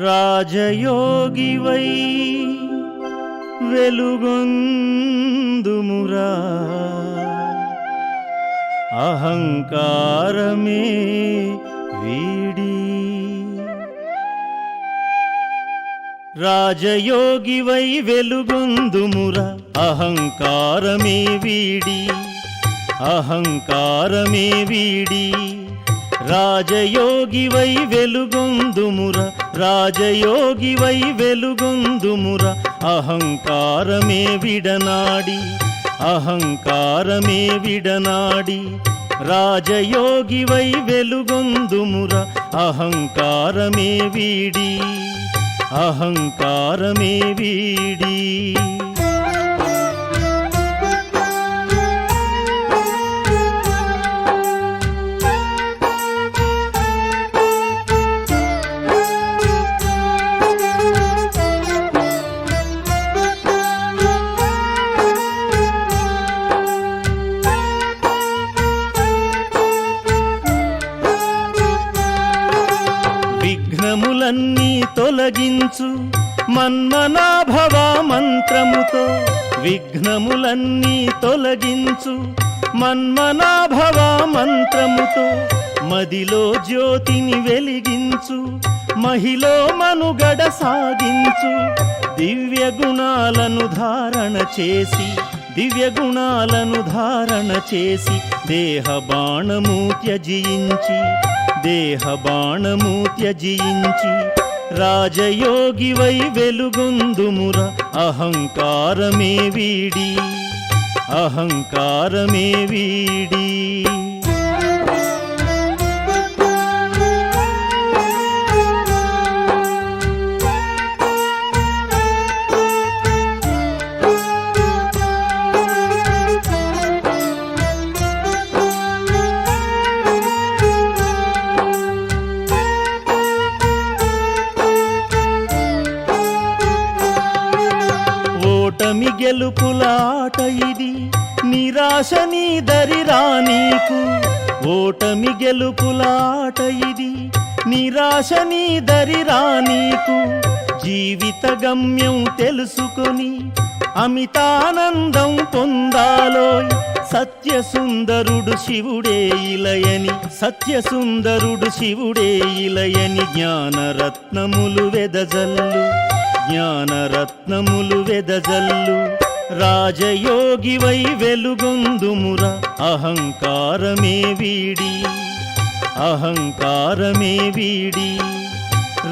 రాజయోగివై వెలుగొందుమురా అహంకారమే వీడి రాజయోగివై వెలుగొందుమురా అహంకారమే వీడి అహంకారమే వీడి రాజయోగివై వెలుగొందుమురా రాజయోగివై వెలుగొందుమురా అహంకారమే విడనాడి అహంకారమే విడనాడి రాజయోగివై వెలుగొందుమురా అహంకారమే వీడి అహంకారమే వీడి విఘ్నములన్నీ తొలగించు మన్మనాభవ మంత్రముతో విఘ్నములన్నీ తొలగించు మన్మనాభవ మంత్రముతో మదిలో జ్యోతిని వెలిగించు మహిలో మనుగడ సాగించు దివ్య గుణాలను ధారణ చేసి దివ్య గుణాలను ధారణ చేసి దేహ బాణము త్యజించి దేహ బాణము త్యజించి రాజయోగివై వెలుగొందుమురా అహంకారమే వీడి అహంకారమే వీడి ఓటమి గెలుపుల ఆట ఇది నిరాశ నీ దరిరా నీకు ఓటమి గెలుపుల ఆట ఇది నిరాశ నీ దరిరా నీకు జీవిత గమ్యం తెలుసుకొని అమితానందం పొందాలోయ్ సత్యసుందరుడు శివుడే ఇలయని సత్యసుందరుడు శివుడే ఇలయని జ్ఞానరత్నములు వెదజల్లు జ్ఞానరత్నములు వెదజల్లు రాజయోగివై వెలుగొందుమురా అహంకారమే వీడి అహంకారమే వీడి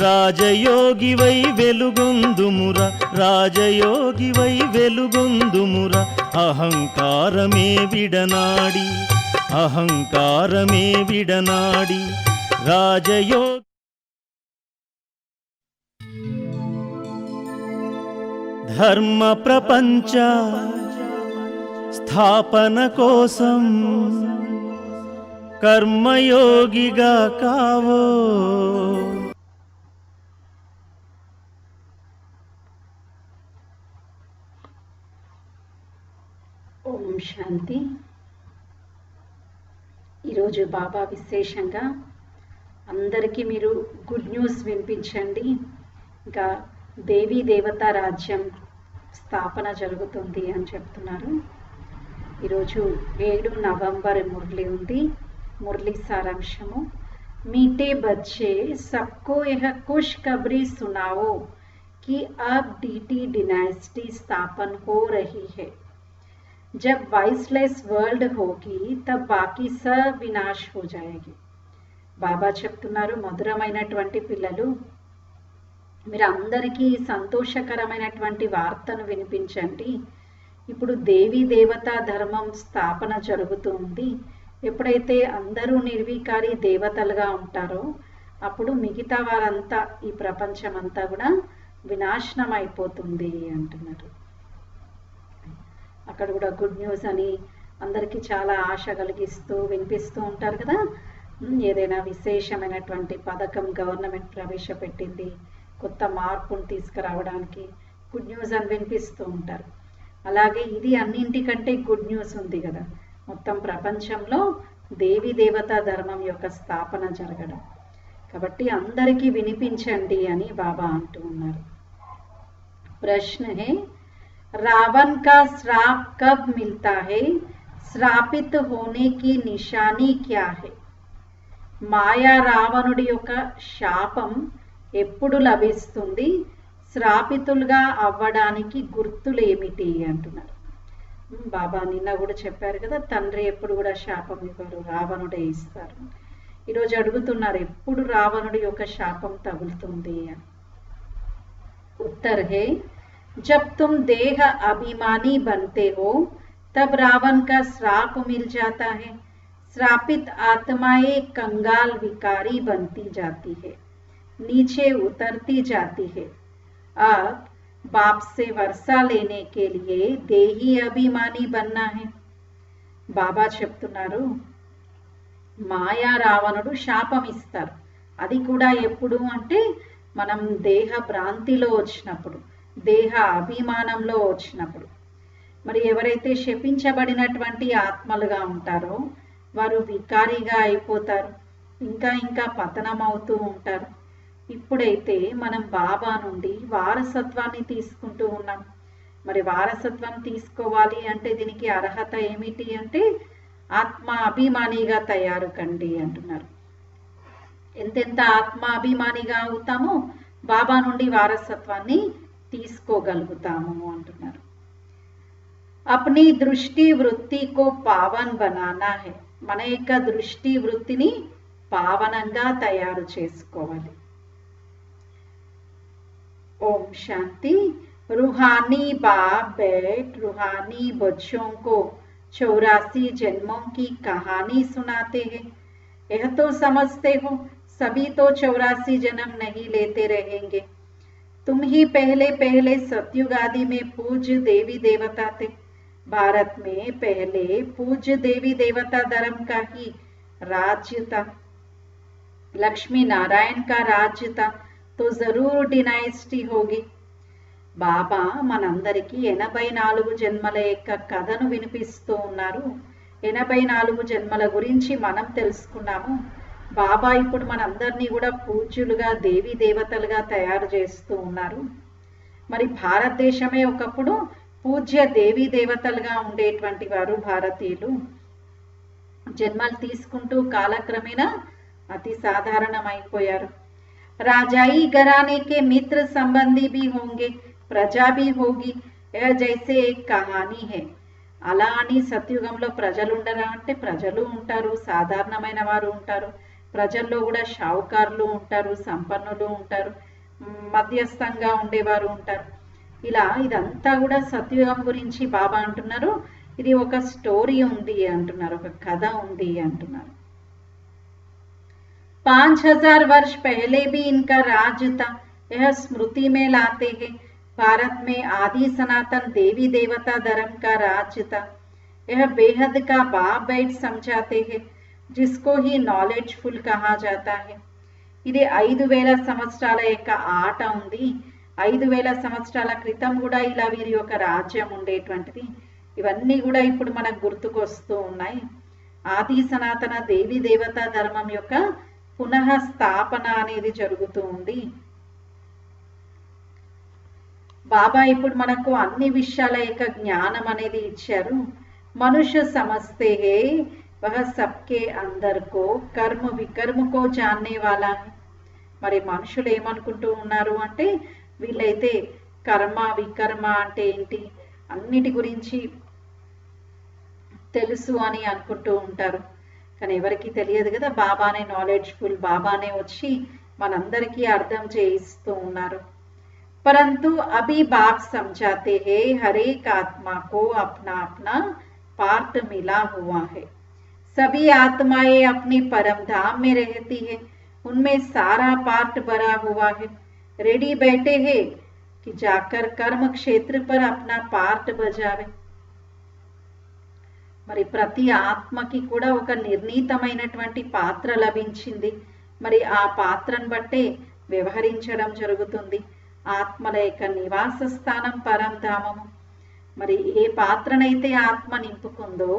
రాజయోగివై వెలుగొందుమురా రాజయోగివై వెలుగొందుమురా అహంకారమే విడనాడి అహంకారమే విడనాడి రాజయోగి ధర్మ ప్రపంచ స్థాపన కోసం కర్మయోగిగా కావో ఓం శాంతి. ఈరోజు బాబా విశేషంగా అందరికీ మీరు గుడ్ న్యూస్ వినిపించండి. ఇంకా దేవీ దేవతా రాజ్యం స్థాపన జరుగుతుంది అని చెప్తున్నారు. ఈరోజు 7 నవంబర్ మురళి ఉంది. మురళి సారాంశము: मीठे बच्चे सबको यह खुशखबरी सुनाओ कि अब डीटी डिनास्टी स्थापन हो रही है. जब वाइसलेस वर्ल्ड होगी तब बाकी सब विनाश हो जाएगी. బాబా చెప్తున్నారు, మధురమైనటువంటి పిల్లలు, మీరు అందరికీ సంతోషకరమైనటువంటి వార్తను వినిపించండి. ఇప్పుడు దేవీ దేవతా ధర్మం స్థాపన జరుగుతుంది. ఎప్పుడైతే అందరూ నిర్వీకారి దేవతలుగా ఉంటారో అప్పుడు మిగతా వారంతా, ఈ ప్రపంచం అంతా కూడా వినాశనం అయిపోతుంది అంటున్నారు. అక్కడ కూడా గుడ్ న్యూస్ అని అందరికీ చాలా ఆశ కలిగిస్తూ వినిపిస్తూ ఉంటారు కదా. ఏదైనా విశేషమైనటువంటి పథకం గవర్నమెంట్ ప్రవేశపెట్టింది, కొత్త మార్పును తీసుకురావడానికి గుడ్ న్యూస్ అని వినిపిస్తూ ఉంటారు. అలాగే ఇది అన్నింటికంటే గుడ్ న్యూస్ ఉంది కదా. మొత్తం ప్రపంచంలో దేవీ దేవతా ధర్మం యొక్క స్థాపన జరగడం. కాబట్టి అందరికీ వినిపించండి అని బాబా అంటూ ఉన్నారు. ప్రశ్న है रावण का श्राप कब मिलता है, श्रापित होने की निशानी क्या है? మాయా రావణుడి యొక్క శాపం ఎప్పుడు లభిస్తుంది, శ్రాపితులుగా అవ్వడానికి గుర్తులేమిటి అంటున్నారు. బాబా నిన్న కూడా చెప్పారు కదా, తండ్రి ఎప్పుడు కూడా శాపం ఇవ్వరు, రావణుడే ఇస్తారు. ఈరోజు అడుగుతున్నారు ఎప్పుడు రావణుడి యొక్క శాపం తగులుతుంది అని. उत्तर है जब तुम देह अभिमानी बनते हो तब रावण का श्राप मिल जाता है। श्रापित आत्माएं कंगाल विकारी बनती जाती है, नीचे उतरती जाती है। अब बाप से वर्षा लेने के लिए देही अभिमानी बनना है। బాబా చెప్తున్నారు మాయా రావణుడు శాపం ఇస్తారు. అది కూడా ఎప్పుడు అంటే మనం దేహ భ్రాంతిలో వచ్చినప్పుడు, దేహ అభిమానంలో వచ్చినప్పుడు. మరి ఎవరైతే శపించబడినటువంటి ఆత్మలుగా ఉంటారో వారు వికారిగా అయిపోతారు, ఇంకా ఇంకా పతనం అవుతూ ఉంటారు. ఇప్పుడైతే మనం బాబా నుండి వారసత్వాన్ని తీసుకుంటూ ఉన్నాం. మరి వారసత్వం తీసుకోవాలి అంటే దీనికి అర్హత ఏమిటి అంటే ఆత్మ అభిమానిగా తయారు కండి అంటున్నారు. ఎంతెంత ఆత్మ అభిమానిగా అవుతామో బాబా నుండి వారసత్వాన్ని తీసుకోగలుగుతాము అంటున్నారు. అప్నీ దృష్టి వృత్తికో పావన్ బనానా హై. మన యొక్క దృష్టి వృత్తిని పావనంగా తయారు చేసుకోవాలి. ఓం శాంతి. रूहानी बाप बैठ रूहानी बच्चों को 84 जन्मों की कहानी सुनाते हैं। यह तो समझते हो सभी तो 84 जन्म नहीं लेते रहेंगे। तुम ही पहले पहले सतयुग आदि में पूज्य देवी देवता थे। भारत में पहले पूज्य देवी देवता धर्म का ही राज्य था। लक्ष्मी नारायण का राज्य था तो जरूर डिनाइस्टी होगी। బాబా మనందరికీ 84 జన్మల యొక్క కథను వినిపిస్తూ ఉన్నారు. 84 జన్మల గురించి మనం తెలుసుకున్నాము. బాబా ఇప్పుడు మనందరినీ కూడా పూజ్యులుగా దేవీ దేవతలుగా తయారు చేస్తూ ఉన్నారు. మరి భారతదేశమే ఒకప్పుడు పూజ్య దేవీ దేవతలుగా ఉండేటువంటి వారు భారతీయులు. జన్మలు తీసుకుంటూ కాలక్రమేణా అతి సాధారణమైపోయారు. రాజాయి घराने के मित्र संबंधी भी होंगे, ప్రజా भी होगी। यह जैसे एक कहानी है। అలా అని సత్యుగంలో ప్రజలు ఉండరా అంటే ప్రజలు ఉంటారు, సాధారణమైన వారు ఉంటారు. ప్రజల్లో కూడా షావుకారులు ఉంటారు, సంపన్నులు ఉంటారు, మధ్యస్థంగా ఉండేవారు ఉంటారు. ఇలా ఇదంతా కూడా సత్యుగం గురించి బాబా అంటున్నారు. ఇది ఒక స్టోరీ ఉంది అంటున్నారు, ఒక కథ ఉంది అంటున్నారు. 5000 वर्ष पहले भी इनका राज था। यह स्मृति में लाते हैं। भारत में आदि सनातन देवी देवता धर्म का राज्य था। यह बेहद का बाप बैठ समझाते हैं, जिसको ही नॉलेजफुल कहा जाता है। ఇది 5000 సంవత్సరాల యొక్క ఆట ఉంది. 5000 సంవత్సరాల క్రితం కూడా ఇలా వీరి యొక్క రాజ్యం ఉండేటువంటిది. ఇవన్నీ కూడా ఇప్పుడు మనకు గుర్తుకొస్తూ ఉన్నాయి. ఆది సనాతన దేవి దేవతా ధర్మం యొక్క పునః స్థాపన అనేది జరుగుతూ ఉంది. బాబా ఇప్పుడు మనకు అన్ని విషయాల యొక్క జ్ఞానం అనేది ఇచ్చారు. మనుష్య సమస్తే హే వహ సబ్కే అందర్ కో కర్మ వికర్మ కో జాన్నే వాలా. మరి మనుషులు ఏమనుకుంటూ ఉన్నారు అంటే వీళ్ళైతే కర్మ వికర్మ అంటే ఏంటి అన్నిటి గురించి తెలుసు అని అనుకుంటూ ఉంటారు. కానీ ఎవరికి తెలియదు కదా, బాబానే నాలెడ్జ్ఫుల్, బాబానే వచ్చి మనందరికీ అర్థం చేయిస్తూ ఉన్నారు. परंतु अभी बाप समझाते हैं हर एक आत्मा को अपना अपना पार्ट मिला हुआ है। सभी आत्माएं अपनी परम धाम में रहती है, उनमें सारा पार्ट भरा हुआ है। रेडी बैठे हैं कि जाकर कर्म क्षेत्र पर अपना पार्ट बजावे। మరి ప్రతి ఆత్మకి కూడా ఒక నిర్ణీతమైనటువంటి పాత్ర లభించింది. మరి ఆ పాత్రను బట్టే వ్యవహరించడం జరుగుతుంది. ఆత్మల యొక్క నివాస స్థానం పరంధామము. మరి ఏ పాత్రనైతే ఆత్మ నింపుకుందో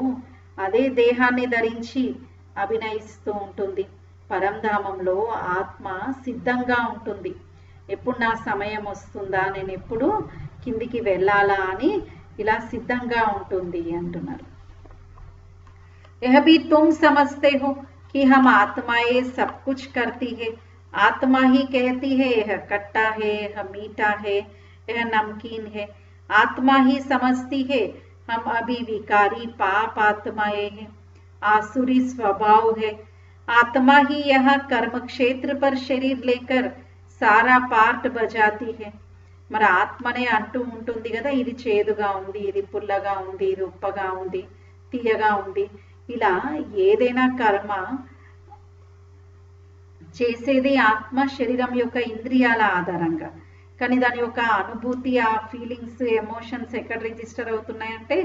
అదే దేహాన్ని ధరించి అభినయిస్తూ ఉంటుంది. పరంధామంలో ఆత్మ సిద్ధంగా ఉంటుంది. ఎప్పుడు నా సమయం వస్తుందా, నేను ఎప్పుడు కిందికి వెళ్ళాలా అని ఇలా సిద్ధంగా ఉంటుంది అంటున్నారు. यह भी तुम समझते हो कि हम आत्माएं सब कुछ करती है. आत्मा ही कहती है यह खट्टा है, यह मीठा है, यह नमकीन है. आत्मा ही समझती है हम अभी विकारी पाप आत्माएं हैं, आसुरी स्वभाव है. आत्मा ही यहाँ कर्म क्षेत्र पर शरीर लेकर सारा पार्ट बजाती है. మరి ఆత్మనే అంటూ ఉంటుంది కదా, ఇది చేదుగా ఉంది, ఇది పుల్లగా ఉంది, ఇది ఉప్పగా ఉంది, తీయగా ఉంది. ఇలా ఏదైనా కర్మ చేసేది ఆత్మ శరీరం యొక్క ఇంద్రియాల ఆధారంగా. కానీ దాని యొక్క అనుభూతి, ఆ ఫీలింగ్స్, ఎమోషన్స్ ఎక్కడ రిజిస్టర్ అవుతున్నాయంటే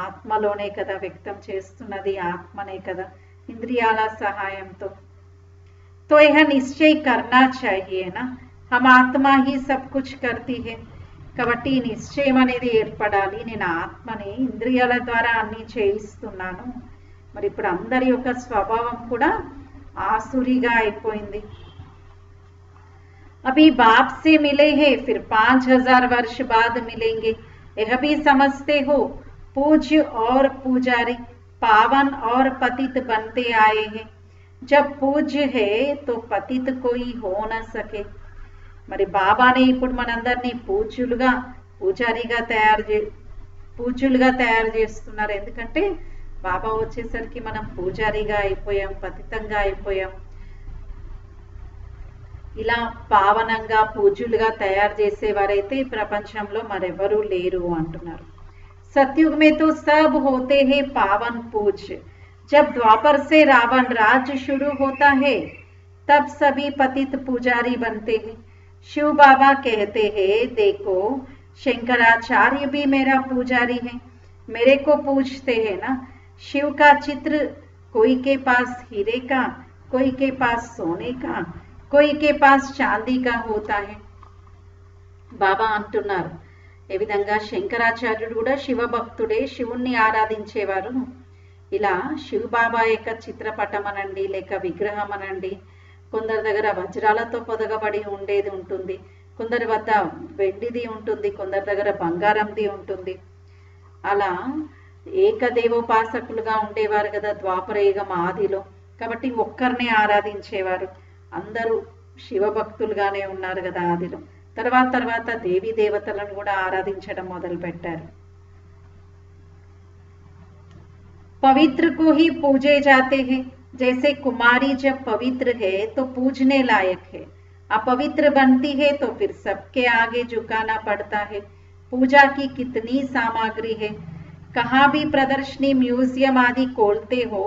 ఆత్మలోనే కదా వ్యక్తం చేస్తున్నది, ఆత్మనే కదా ఇంద్రియాల సహాయంతో. तो यह निश्चय करना चाहिए ना, हम आत्मा ही सब कुछ करती है. కాబట్టి నిశ్చయం అనేది ఏర్పడాలి, నేను ఆత్మని ఇంద్రియాల ద్వారా అన్ని చేయిస్తున్నాను. మరి ఇప్పుడు అందరి యొక్క స్వభావం కూడా ఆసురిగా అయిపోయింది. अभी बाप से मिले हैं, फिर 5000 वर्ष बाद मिलेंगे. यह भी समझते हो पूज्य और पुजारी पावन और पतित बनते आए हैं. जब पूज्य है तो पतित कोई हो न सके. మరి బాబానే ఇప్పుడు మనందరినీ పూజారిగా తయారు చేస్తున్నారు. ఎందుకంటే బాబా వచ్చేసరికి మనం పూజారిగా అయిపోయాం, పతితంగా అయిపోయాం. ఇలా పావనంగా పూజ్యులుగా తయారు చేసేవారైతే ప్రపంచంలో మరెవరూ లేరు అంటున్నారు. सतयुग में तो सब होते हैं पावन पूज्य. जब द्वापर से रावण राज शुरू होता है तब सभी पतित पुजारी बनते हैं. शिव बाबा कहते हैं देखो शंकराचार्य भी मेरा पुजारी है, मेरे को पूजते हैं ना. शिव का चित्र कोई के पास हीरे का, कोई के पास सोने का, कोई के पास चांदी का होता है. బాబా అంటున్నారు ఏ విధంగా శంకరాచార్యుడు కూడా శివభక్తుడే, శివుణ్ణి ఆరాధించేవారు. ఇలా శివబాబా యొక్క చిత్రపటం అనండి, లేక విగ్రహం అనండి, కొందరి దగ్గర వజ్రాలతో పొదగబడి ఉండేది ఉంటుంది, కొందరి వద్ద వెండిది ఉంటుంది, కొందరి దగ్గర బంగారంది ఉంటుంది. అలా ఏకదేవోపాసకులుగా ఉండేవారు కదా ద్వాపరయుగం ఆదిలో. కాబట్టి ఒక్కరినే ఆరాధించేవారు. అందరూ శివభక్తులుగానే ఉన్నారు కదా ఆదిలో. తర్వాత దేవీ దేవతలను కూడా ఆరాధించడం మొదలు పెట్టారు. पवित्र को ही पूजे जाते हैं. जैसे कुमारी जब पवित्र है तो पूजने लायक है, अपवित्र बनती है तो फिर सबके आगे झुकाना पड़ता है. पूजा की कितनी सामग्री है. कहाँ भी प्रदर्शनी म्यूजियम आदि खोलते हो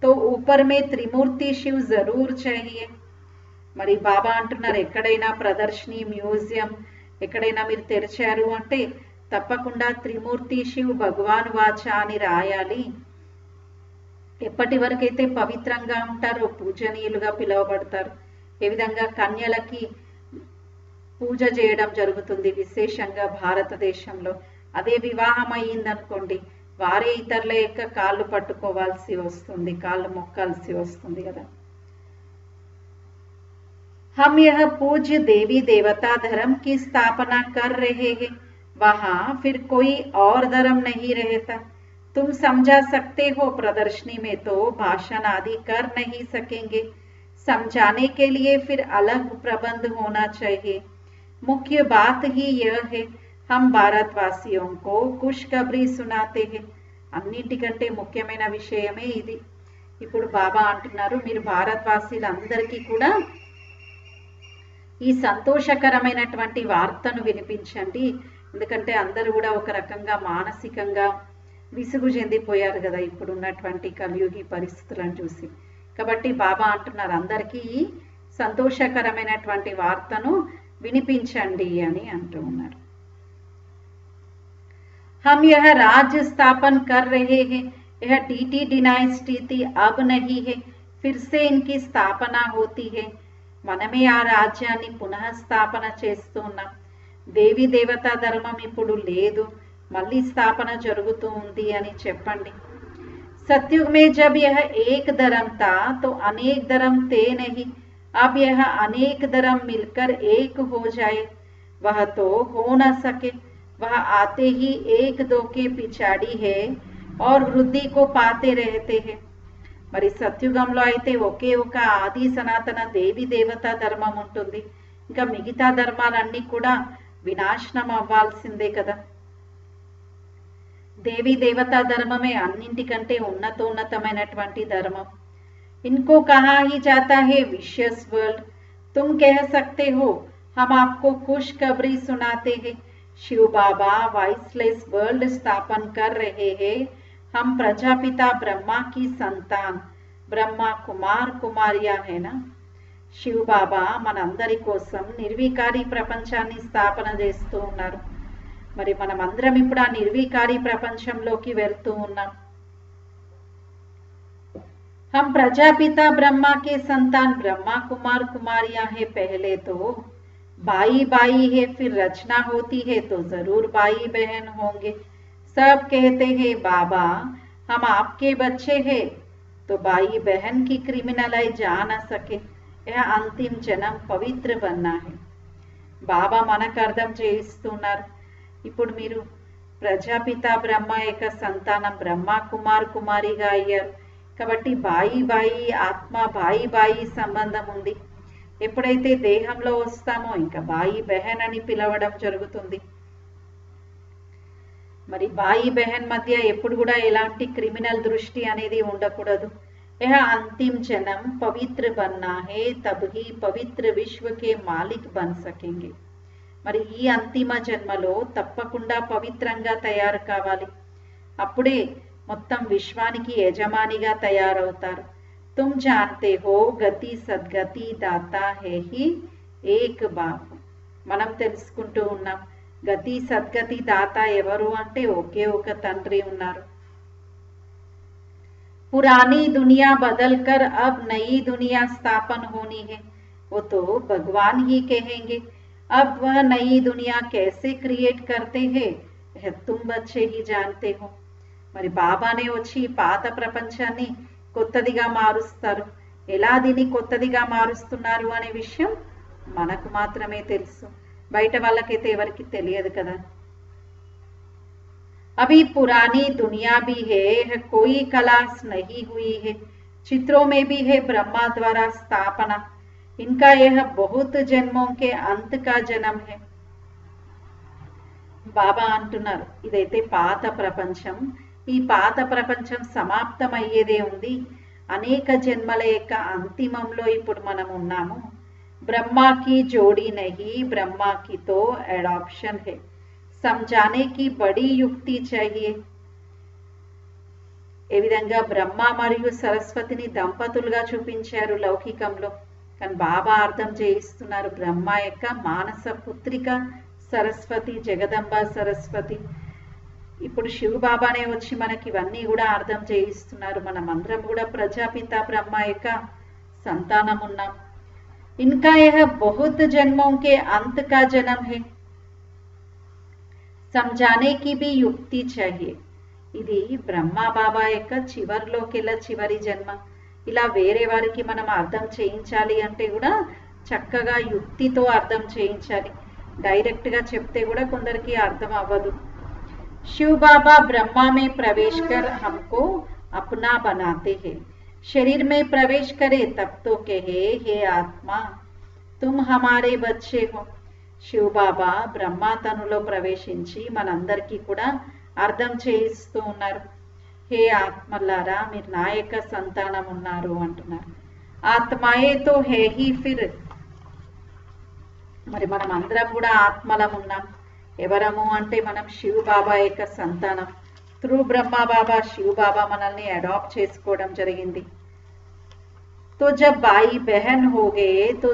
तो ऊपर में त्रिमूर्ति शिव जरूर चाहिए. మరి బాబా అంటున్నారు ఎక్కడైనా ప్రదర్శని, మ్యూజియం ఎక్కడైనా మీరు తెరిచారు అంటే తప్పకుండా త్రిమూర్తి శివ్ భగవాన్ వాచ అని రాయాలి. ఎప్పటి వరకైతే పవిత్రంగా ఉంటారో పూజనీయులుగా పిలువబడతారు. ఏ విధంగా కన్యలకి పూజ చేయడం జరుగుతుంది విశేషంగా భారతదేశంలో. అదే వివాహం అయ్యిందనుకోండి, వారే ఇతరుల యొక్క కాళ్ళు పట్టుకోవాల్సి వస్తుంది, కాళ్ళు మొక్కాల్సి వస్తుంది కదా. हम यह पूज्य देवी देवता धर्म की स्थापना कर रहे हैं, वहां फिर कोई और धर्म नहीं रहता. तुम समझा सकते हो प्रदर्शनी में तो भाषण आदि कर नहीं सकेंगे. समझाने के लिए फिर अलग प्रबंध होना चाहिए. मुख्य बात ही यह है हम भारतवासियों को खुशखबरी सुनाते हैं. అన్నిటికంటే ముఖ్యమైన విషయమే ఇది. ఇప్పుడు బాబా అంటున్నారు మీరు భారతవాసీలందరికీ కూడా ఈ సంతోషకరమైనటువంటి వార్తను వినిపించండి. ఎందుకంటే అందరూ కూడా ఒక రకంగా మానసికంగా విసుగు చెందిపోయారు కదా ఇప్పుడు ఉన్నటువంటి కలియుగి పరిస్థితులను చూసి. కాబట్టి బాబా అంటున్నారు అందరికీ ఈ సంతోషకరమైనటువంటి వార్తను వినిపించండి అని అంటూ ఉన్నారు. हम यह राज्य स्थापन कर रहे हैं. यह डीटी डिनाइस्टी थी, अब नहीं है, फिर से इनकी स्थापना होती है. మనమే ఆ రాజ్యాన్ని పునఃస్థాపన చేస్తున్నాం. దేవీ దేవతా ధర్మం ఇప్పుడు లేదు, మళ్ళీ స్థాపన జరుగుతూ ఉంది అని చెప్పండి. सतयुग में जब यह एक धर्म था तो अनेक धर्म थे नहीं। अब यह अनेक धर्म मिलकर एक हो जाए, वह तो हो न सके। वह आते ही एक दो के पिछाड़ी है और वृद्धि को पाते रहते हैं। మరి సత్యుగంలో అయితే ఒకే ఒక ఆది సనాతన దేవి దేవతా ధర్మం ఉంటుంది. ఇంకా మిగతా ధర్మాలన్నీ కూడా వినాశనం అవ్వాల్సిందే కదా. దేవి దేవతా ధర్మమే అన్నింటికంటే ఉన్నతోన్నతమైనటువంటి ధర్మం. इनको कहा ही जाता है विशियस वर्ल्ड. तुम कह सकते हो हम आपको खुशखबरी सुनाते हैं. शिव बाबा वाइसलेस वर्ल्ड स्थापन कर रहे हैं. हम प्रजापिता ब्रह्मा की संतान ब्रह्मा कुमार कुमारिया है ना. శివ బాబా మనందరి కోసం నిర్వికారి ప్రపంచాన్ని స్థాపన చేస్తూ ఉన్నారు. మరి మనమందరం ఇప్పుడు ఆ నిర్వికారి ప్రపంచంలోకి వెళ్తూ ఉన్నాం. हम प्रजापिता ब्रह्मा के संतान ब्रह्मा कुमार कुमारियां हैं. पहले तो भाई भाई है, फिर रचना होती है तो जरूर भाई बहन होंगे. सब कहते हैं बाबा हम आपके बच्चे हैं, तो भाई बहन की क्रिमिनलाई जा न सके. यह अंतिम जन्म पवित्र बनना है. బాబా మనకు అర్థం చేయిస్తున్నారు. ఇప్పుడు మీరు ప్రజాపిత బ్రహ్మ యొక్క సంతానం బ్రహ్మ కుమార్ కుమారిగా అయ్యారు కాబట్టి బాయి బాయి ఆత్మ బాయి బాయి సంబంధం ఉంది. ఎప్పుడైతే దేహంలో వస్తామో ఇంకా బాయి బెహన్ అని పిలవడం జరుగుతుంది. మరి బాయి బెహన్ మధ్య ఎప్పుడు కూడా ఎలాంటి క్రిమినల్ దృష్టి అనేది ఉండకూడదు. यह अंतिम जन्म पवित्र बनना है, तब ही पवित्र विश्व के मालिक बन सकेंगे. మరి ఈ అంతిమ జన్మలో తప్పకుండా పవిత్రంగా తయారు కావాలి. అప్పుడే మొత్తం విశ్వానికి యజమానిగా తయారవుతారు. तुम जानते हो गति सद्गति दाता है ही एक बाप. మనం తెలుసుకుంటూ ఉన్నాం గతి సద్గతి దాత ఎవరు అంటే ఒకే ఒక తండ్రి ఉన్నారు. पुरानी दुनिया बदलकर अब नई दुनिया स्थापन होनी है, वो तो भगवान ही कहेंगे. अब वह नई दुनिया कैसे क्रिएट करते हैं यह तुम बच्चे ही जानते हो. మరి బాబానే వచ్చి పాత ప్రపంచాన్ని కొత్తదిగా మారుస్తారు. ఎలా దీన్ని కొత్తదిగా మారుస్తున్నారు అనే విషయం మనకు మాత్రమే తెలుసు. బయట వాళ్ళకైతే ఎవరికి తెలియదు కదా. अभी पुरानी दुनिया भी है, कोई कलास नहीं हुई है. चित्रों में भी है ब्रह्मा द्वारा स्थापना. इनका यह बहुत जन्मों के अंत का जन्म है. బాబా అంటున్నారు ఇదైతే పాత ప్రపంచం. ఈ పాత ప్రపంచం సమాప్తమయ్యేదే ఉంది. అనేక జన్మల యొక్క అంతిమంలో ఇప్పుడు మనం ఉన్నాము. బ్రహ్మాకి జోడీ నహీ, బ్రహ్మాకి తో అడాప్షన్ హై. समझाने की बड़ी युक्ति चाहिए. ఏ విధంగా బ్రహ్మ మరియు సరస్వతిని దంపతులుగా చూపించారు లౌకికంలో, కానీ బాబా అర్థం చేయిస్తున్నారు బ్రహ్మ యొక్క మానస పుత్రిక సరస్వతి జగదంబ సరస్వతి. ఇప్పుడు శివ బాబానే వచ్చి మనకి ఇవన్నీ కూడా అర్థం చేయిస్తున్నారు. మనం అందరం కూడా ప్రజాపిత బ్రహ్మ యొక్క సంతానం ఉన్నాం. ఇన్కా యహ బహుత్ జన్మోं के अंत का जन्म है. समझाने की भी युक्ति चाहिए. ఇది బ్రహ్మ బాబా యొక్క చివరిలోకెల్లా చివరి జన్మ. ఇలా వేరే వారికి మనం అర్థం చేయించాలి అంటే కూడా చక్కగా యుక్తితో అర్థం చేయించాలి. డైరెక్ట్గా చెప్తే కూడా కొందరికి అర్థం అవ్వదు. शिव बाबा ब्रह्मा में प्रवेश कर हमको अपना बनाते हैं. शरीर में प्रवेश करे तब तो कहे हे आत्मा तुम हमारे बच्चे हो. శివ బాబా బ్రహ్మా తనులో ప్రవేశించి మనందరికీ కూడా అర్థం చేయిస్తూ ఉన్నారు. హే ఆత్మలారా మీరు నా యొక్క సంతానం ఉన్నారు అంటున్నారు. ఆత్మాయే తో హే హీ ఫిర్. మరి మనం అందరం కూడా ఆత్మలం ఉన్నాం. ఎవరము అంటే మనం శివ బాబా యొక్క సంతానం. త్రూ బ్రహ్మా బాబా శివ బాబా మనల్ని అడాప్ట్ చేసుకోవడం జరిగింది. तो जब भाई बहन हो गए तो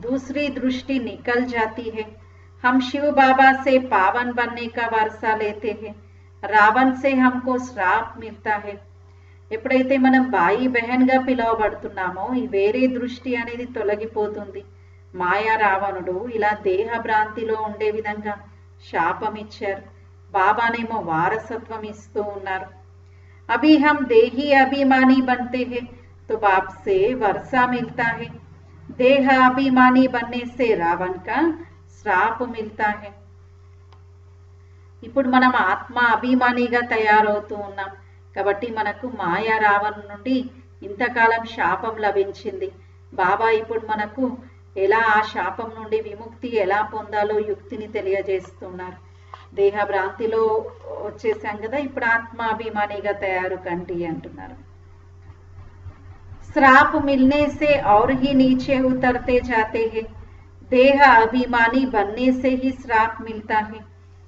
दूसरी दृष्टि निकल जाती है. हम शिव बाबा से पावन बनने का वारसा लेते हैं. रावण से हमको श्राप मिलता है. ఎప్పుడైతే మనం బాయి బెహన్గా పిలువబడుతున్నామో ఈ వేరే దృష్టి అనేది తొలగిపోతుంది. మాయా రావణుడు ఇలా దేహ భ్రాంతిలో ఉండే విధంగా శాపం ఇచ్చారు. బాబానేమో వారసత్వం ఇస్తూ ఉన్నారు. अभी हम देही अभिमानी बनते हैं तो बाप से वर्षा मिलता है, देह अभिमानी बनने से रावण का श्राप मिलता है। ఇప్పుడు మనం ఆత్మ అభిమానిగా తయారవుతూ ఉన్నాం కాబట్టి మనకు మాయా రావణ నుండి ఇంతకాలం శాపం లభించింది. బాబా ఇప్పుడు మనకు ఎలా ఆ శాపం నుండి విముక్తి ఎలా పొందాలో యుక్తిని తెలియజేస్తున్నారు. దేహ భ్రాంతిలో వచ్చేసాం కదా, ఇప్పుడు ఆత్మాభిమానిగా తయారు కండి అంటున్నారు. श्राप मिलने से और ही नीचे उतरते जाते हैं, देह अभिमानी बनने से ही श्राप मिलता है।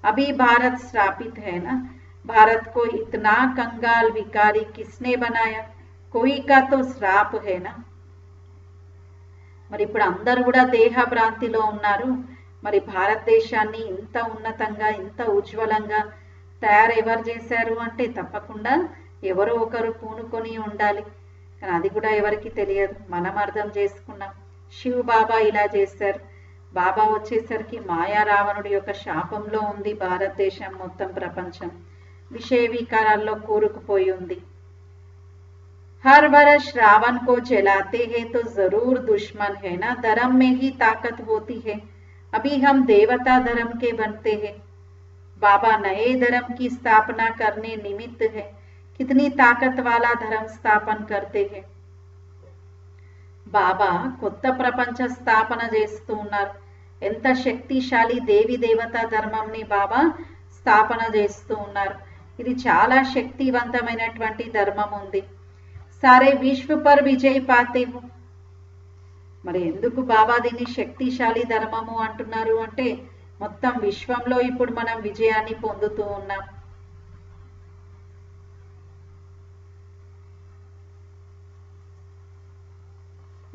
अभी भारत श्रापित है ना, भारत को इतना कंगाल विकारी किसने बनाया, कोई का तो श्राप है ना। మరి ఇప్పుడు అందరూ కూడా దేహ భ్రాంతిలో ఉన్నారు. మరి భారతదేశాన్ని ఇంత ఉన్నతంగా ఇంత ఉజ్వలంగా ఎవరు చేశారు అంటే తప్పకుండా ఎవరో ఒకరు పూనుకొని ఉండాలి. కానీ అది కూడా ఎవరికి తెలియదు, మనం అర్థం చేసుకున్నాం. శివ్ బాబా ఇలా చేశారు. బాబా వచ్చేసరికి మాయా రావణుడి యొక్క శాపంలో ఉంది భారతదేశం, మొత్తం ప్రపంచం విషయ వికారాల్లో కూరుకుపోయి ఉంది. हर वर्ष रावण को जलाते हैं तो जरूर दुश्मन है ना, धर्म में ही ताकत होती है। अभी हम देवता धर्म के बनते हैं, बाबा नए धर्म की स्थापना करने निमित्त है, कितनी ताकत वाला धर्म स्थापन करते हैं। బాబా కొత్త ప్రపంచ స్థాపన చేస్తూ ఉన్నారు. ఎంత శక్తిశాలి దేవి దేవతా ధర్మంని బాబా స్థాపన చేస్తూ ఉన్నారు. ఇది చాలా శక్తివంతమైనటువంటి ధర్మం ఉంది. सारे विश्व पर विजय पाते हो, మరి ఎందుకు బాబా దీన్ని శక్తిశాలి ధర్మము అంటున్నారు అంటే మొత్తం విశ్వంలో ఇప్పుడు మనం విజయాన్ని పొందుతూ ఉన్నాం.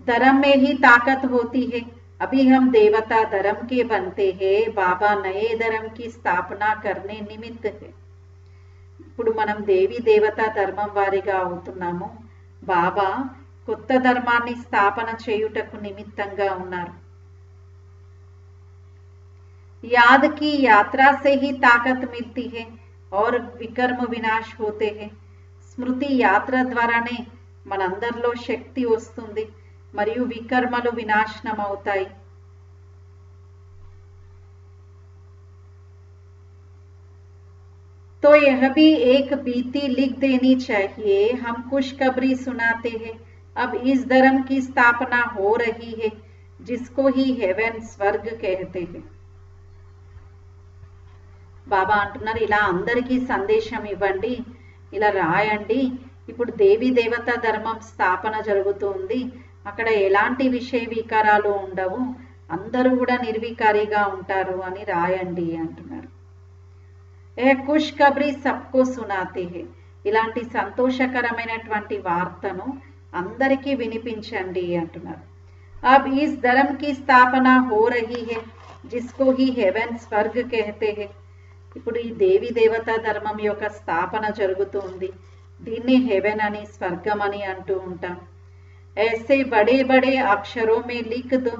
धर्म में ही ताकत होती है, अभी हम देवता धर्म के बनते हैं, बाबा नए धर्म की स्थापना करने निमित्त है। ఇప్పుడు మనం దేవి దేవతా ధర్మం వారిగా అవుతున్నాము. బాబా కొత్త ధర్మాన్ని స్థాపన చేయుటకు నిమిత్తంగా ఉన్నారు. याद की यात्रा से ही ताकत मिलती है और विकर्म विनाश होते हैं. స్మృతి యాత్ర ద్వారానే మనందరిలో శక్తి వస్తుంది మరియు వికర్మలు వినాశనం అవుతాయి. तो यह भी एक बीती लिख देनी चाहिए, हम खुशखबरी सुनाते हैं, अब इस धर्म की स्थापना हो रही है जिसको ही हेवन स्वर्ग कहते हैं. బాబా అంటున్నారు ఇలా అందరికీ సందేశం ఇవ్వండి, ఇలా రాయండి. ఇప్పుడు దేవి దేవతా ధర్మం స్థాపన జరుగుతుంది, అక్కడ ఎలాంటి విషయ వికారాలు ఉండవు, అందరూ కూడా నిర్వికారిగా ఉంటారు అని రాయండి అంటున్నారు. ఏ ఖుష్ఖబరీ సబ్కో సునాతే హే, ఇలాంటి సంతోషకరమైనటువంటి వార్తను అందరికీ వినిపించండి అంటున్నారు. అబ్ ఇస్ ధర్మ్ కి స్థాపన హో రహీ హే జిస్కో హీ హెవెన్ స్వర్గ్ కహతే హే. ఇప్పుడు ఈ దేవి దేవతా ధర్మం యొక్క స్థాపన జరుగుతుంది, దీన్ని హెవెన్ అని స్వర్గం అని అంటూ ఉంటాం. ऐसे बड़े बड़े अक्षरों में लिख दो,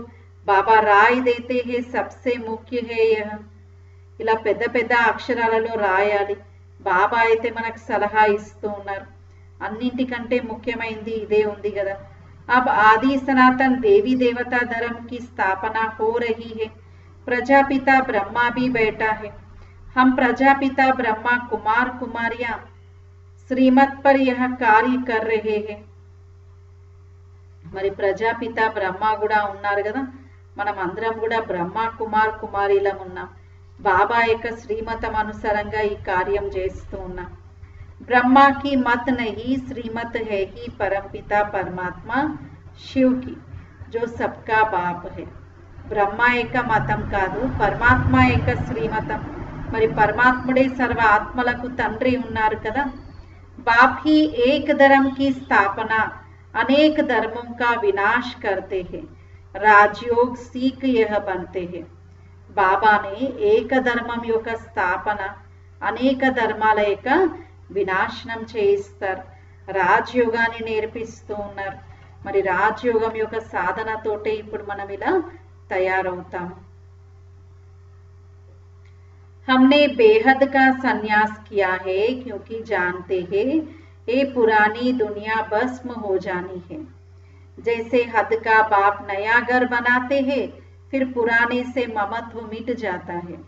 बाबा राय देते हैं सबसे मुख्य है यह. ఇలా పెద్ద పెద్ద అక్షరాలలో రాయాలి. బాబా అయితే మనకు సలహా ఇస్తూ ఉన్నారు, అన్నింటికంటే ముఖ్యమైనది ఇదే ఉంది కదా. అబ్ ఆది సనాతన్ దేవి దేవతా ధర్మ की स्थापना हो रही है, प्रजापिता ब्रह्मा भी बैठा है, हम प्रजापिता ब्रह्मा कुमार कुमारियां श्रीमत पर यह कार्य कर रहे हैं. మరి ప్రజాపిత బ్రహ్మ కూడా ఉన్నారు కదా, మనం అందరం కూడా బ్రహ్మ కుమార్ కుమారీలం ఉన్నాం. బాబా యొక్క శ్రీమతం అనుసారంగా ఈ కార్యం చేస్తూ ఉన్నాం. బ్రహ్మ की मत नहीं, श्रीमत है ही परमपिता परमात्मा शिव की जो सबका बाप है. బ్రహ్మ యొక్క మతం కాదు, పరమాత్మ యొక్క శ్రీమతం. మరి పరమాత్ముడే సర్వ ఆత్మలకు తండ్రి ఉన్నారు కదా. बाप ही एक धर्म की स्थापना अनेक धर्मों का विनाश करते हैं, राजयोग सीख यह बनते हैं. బాబానే ఏక ధర్మం యొక్క స్థాపన అనేక ధర్మాల యొక్క వినాశనం చేయిస్తారు, రాజయోగాన్ని నేర్పిస్తూ ఉన్నారు. మరి రాజయోగం యొక్క సాధనతోటే ఇప్పుడు మనం ఇలా తయారవుతాము. हमने बेहद का संन्यास किया है क्योंकि जानते हैं ये पुरानी दुनिया भस्म हो जानी है। जैसे हद का बाप नया घर बनाते हैं, फिर पुराने से మమత్వం మిట్ जाता है.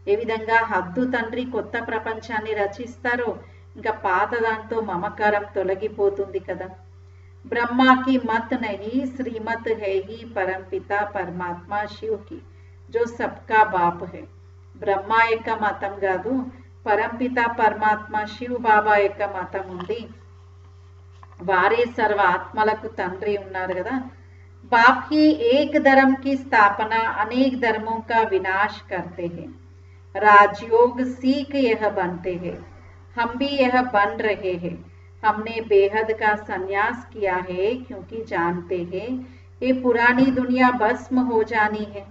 ఏ విధంగా హద్దు తండ్రి కొత్త ప్రపంచాన్ని రచిస్తారో ఇంకా పాత దాంతో మమకారం తొలగిపోతుంది కదా. బ్రహ్మాకి మత్ నహీ శ్రీమత్ హై హీ పరంపిత పరమాత్మ శివ్ కి జో సబ్కా బాప్ హై. బ్రహ్మ యొక్క మతం కాదు, పరంపిత పరమాత్మ శివ్ బాబా యొక్క మతం ఉంది. వారే సర్వ ఆత్మలకు తండ్రి ఉన్నారు కదా. बाप ही एक धर्म की स्थापना अनेक धर्मों का विनाश करते हैं. राजयोग सीख यह बनते हैं, हम भी यह बन रहे हैं. हमने बेहद का संन्यास किया है क्योंकि जानते हैं ये पुरानी दुनिया भस्म हो जानी है.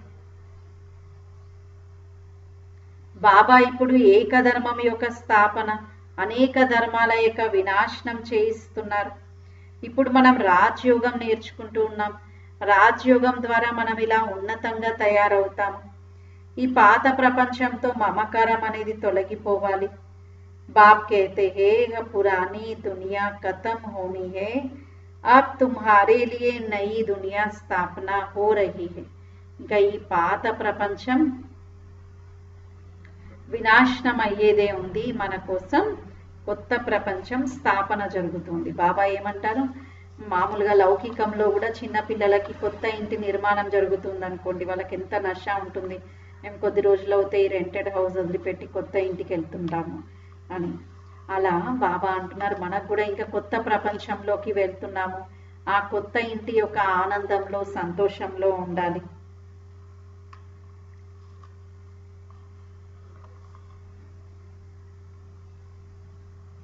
బాబా ఇప్పుడు ఏకధర్మం యొక్క స్థాపన, అనేక ధర్మాల యొక్క వినాశనం చేయిస్తున్నారు. ఇప్పుడు మనం రాజయోగం నేర్చుకుంటూ ఉన్నాం. రాజయోగం ద్వారా మనం ఇలా ఉన్నతంగా తయారవుతాం. ఈ పాత ప్రపంచంతో మమకారం అనేది తొలగిపోవాలి. బాప్ कहते हैं पुरानी दुनिया खत्म होनी है, अब तुम्हारे लिए नई दुनिया स्थापना हो रही है. ఇంకా ఈ పాత ప్రపంచం వినాశనం అయ్యేదే ఉంది, మన కోసం కొత్త ప్రపంచం స్థాపన జరుగుతుంది. బాబా ఏమంటారు, మామూలుగా లౌకికంలో కూడా చిన్న పిల్లలకి కొత్త ఇంటి నిర్మాణం జరుగుతుంది అనుకోండి, వాళ్ళకి ఎంత నష ఉంటుంది. మేము కొద్ది రోజులు అవుతే ఈ రెంటెడ్ హౌస్ వదిలిపెట్టి కొత్త ఇంటికి వెళ్తుంటాము అని. అలా బాబా అంటున్నారు మనకు కూడా ఇంకా కొత్త ప్రపంచంలోకి వెళ్తున్నాము. ఆ కొత్త ఇంటి యొక్క ఆనందంలో సంతోషంలో ఉండాలి.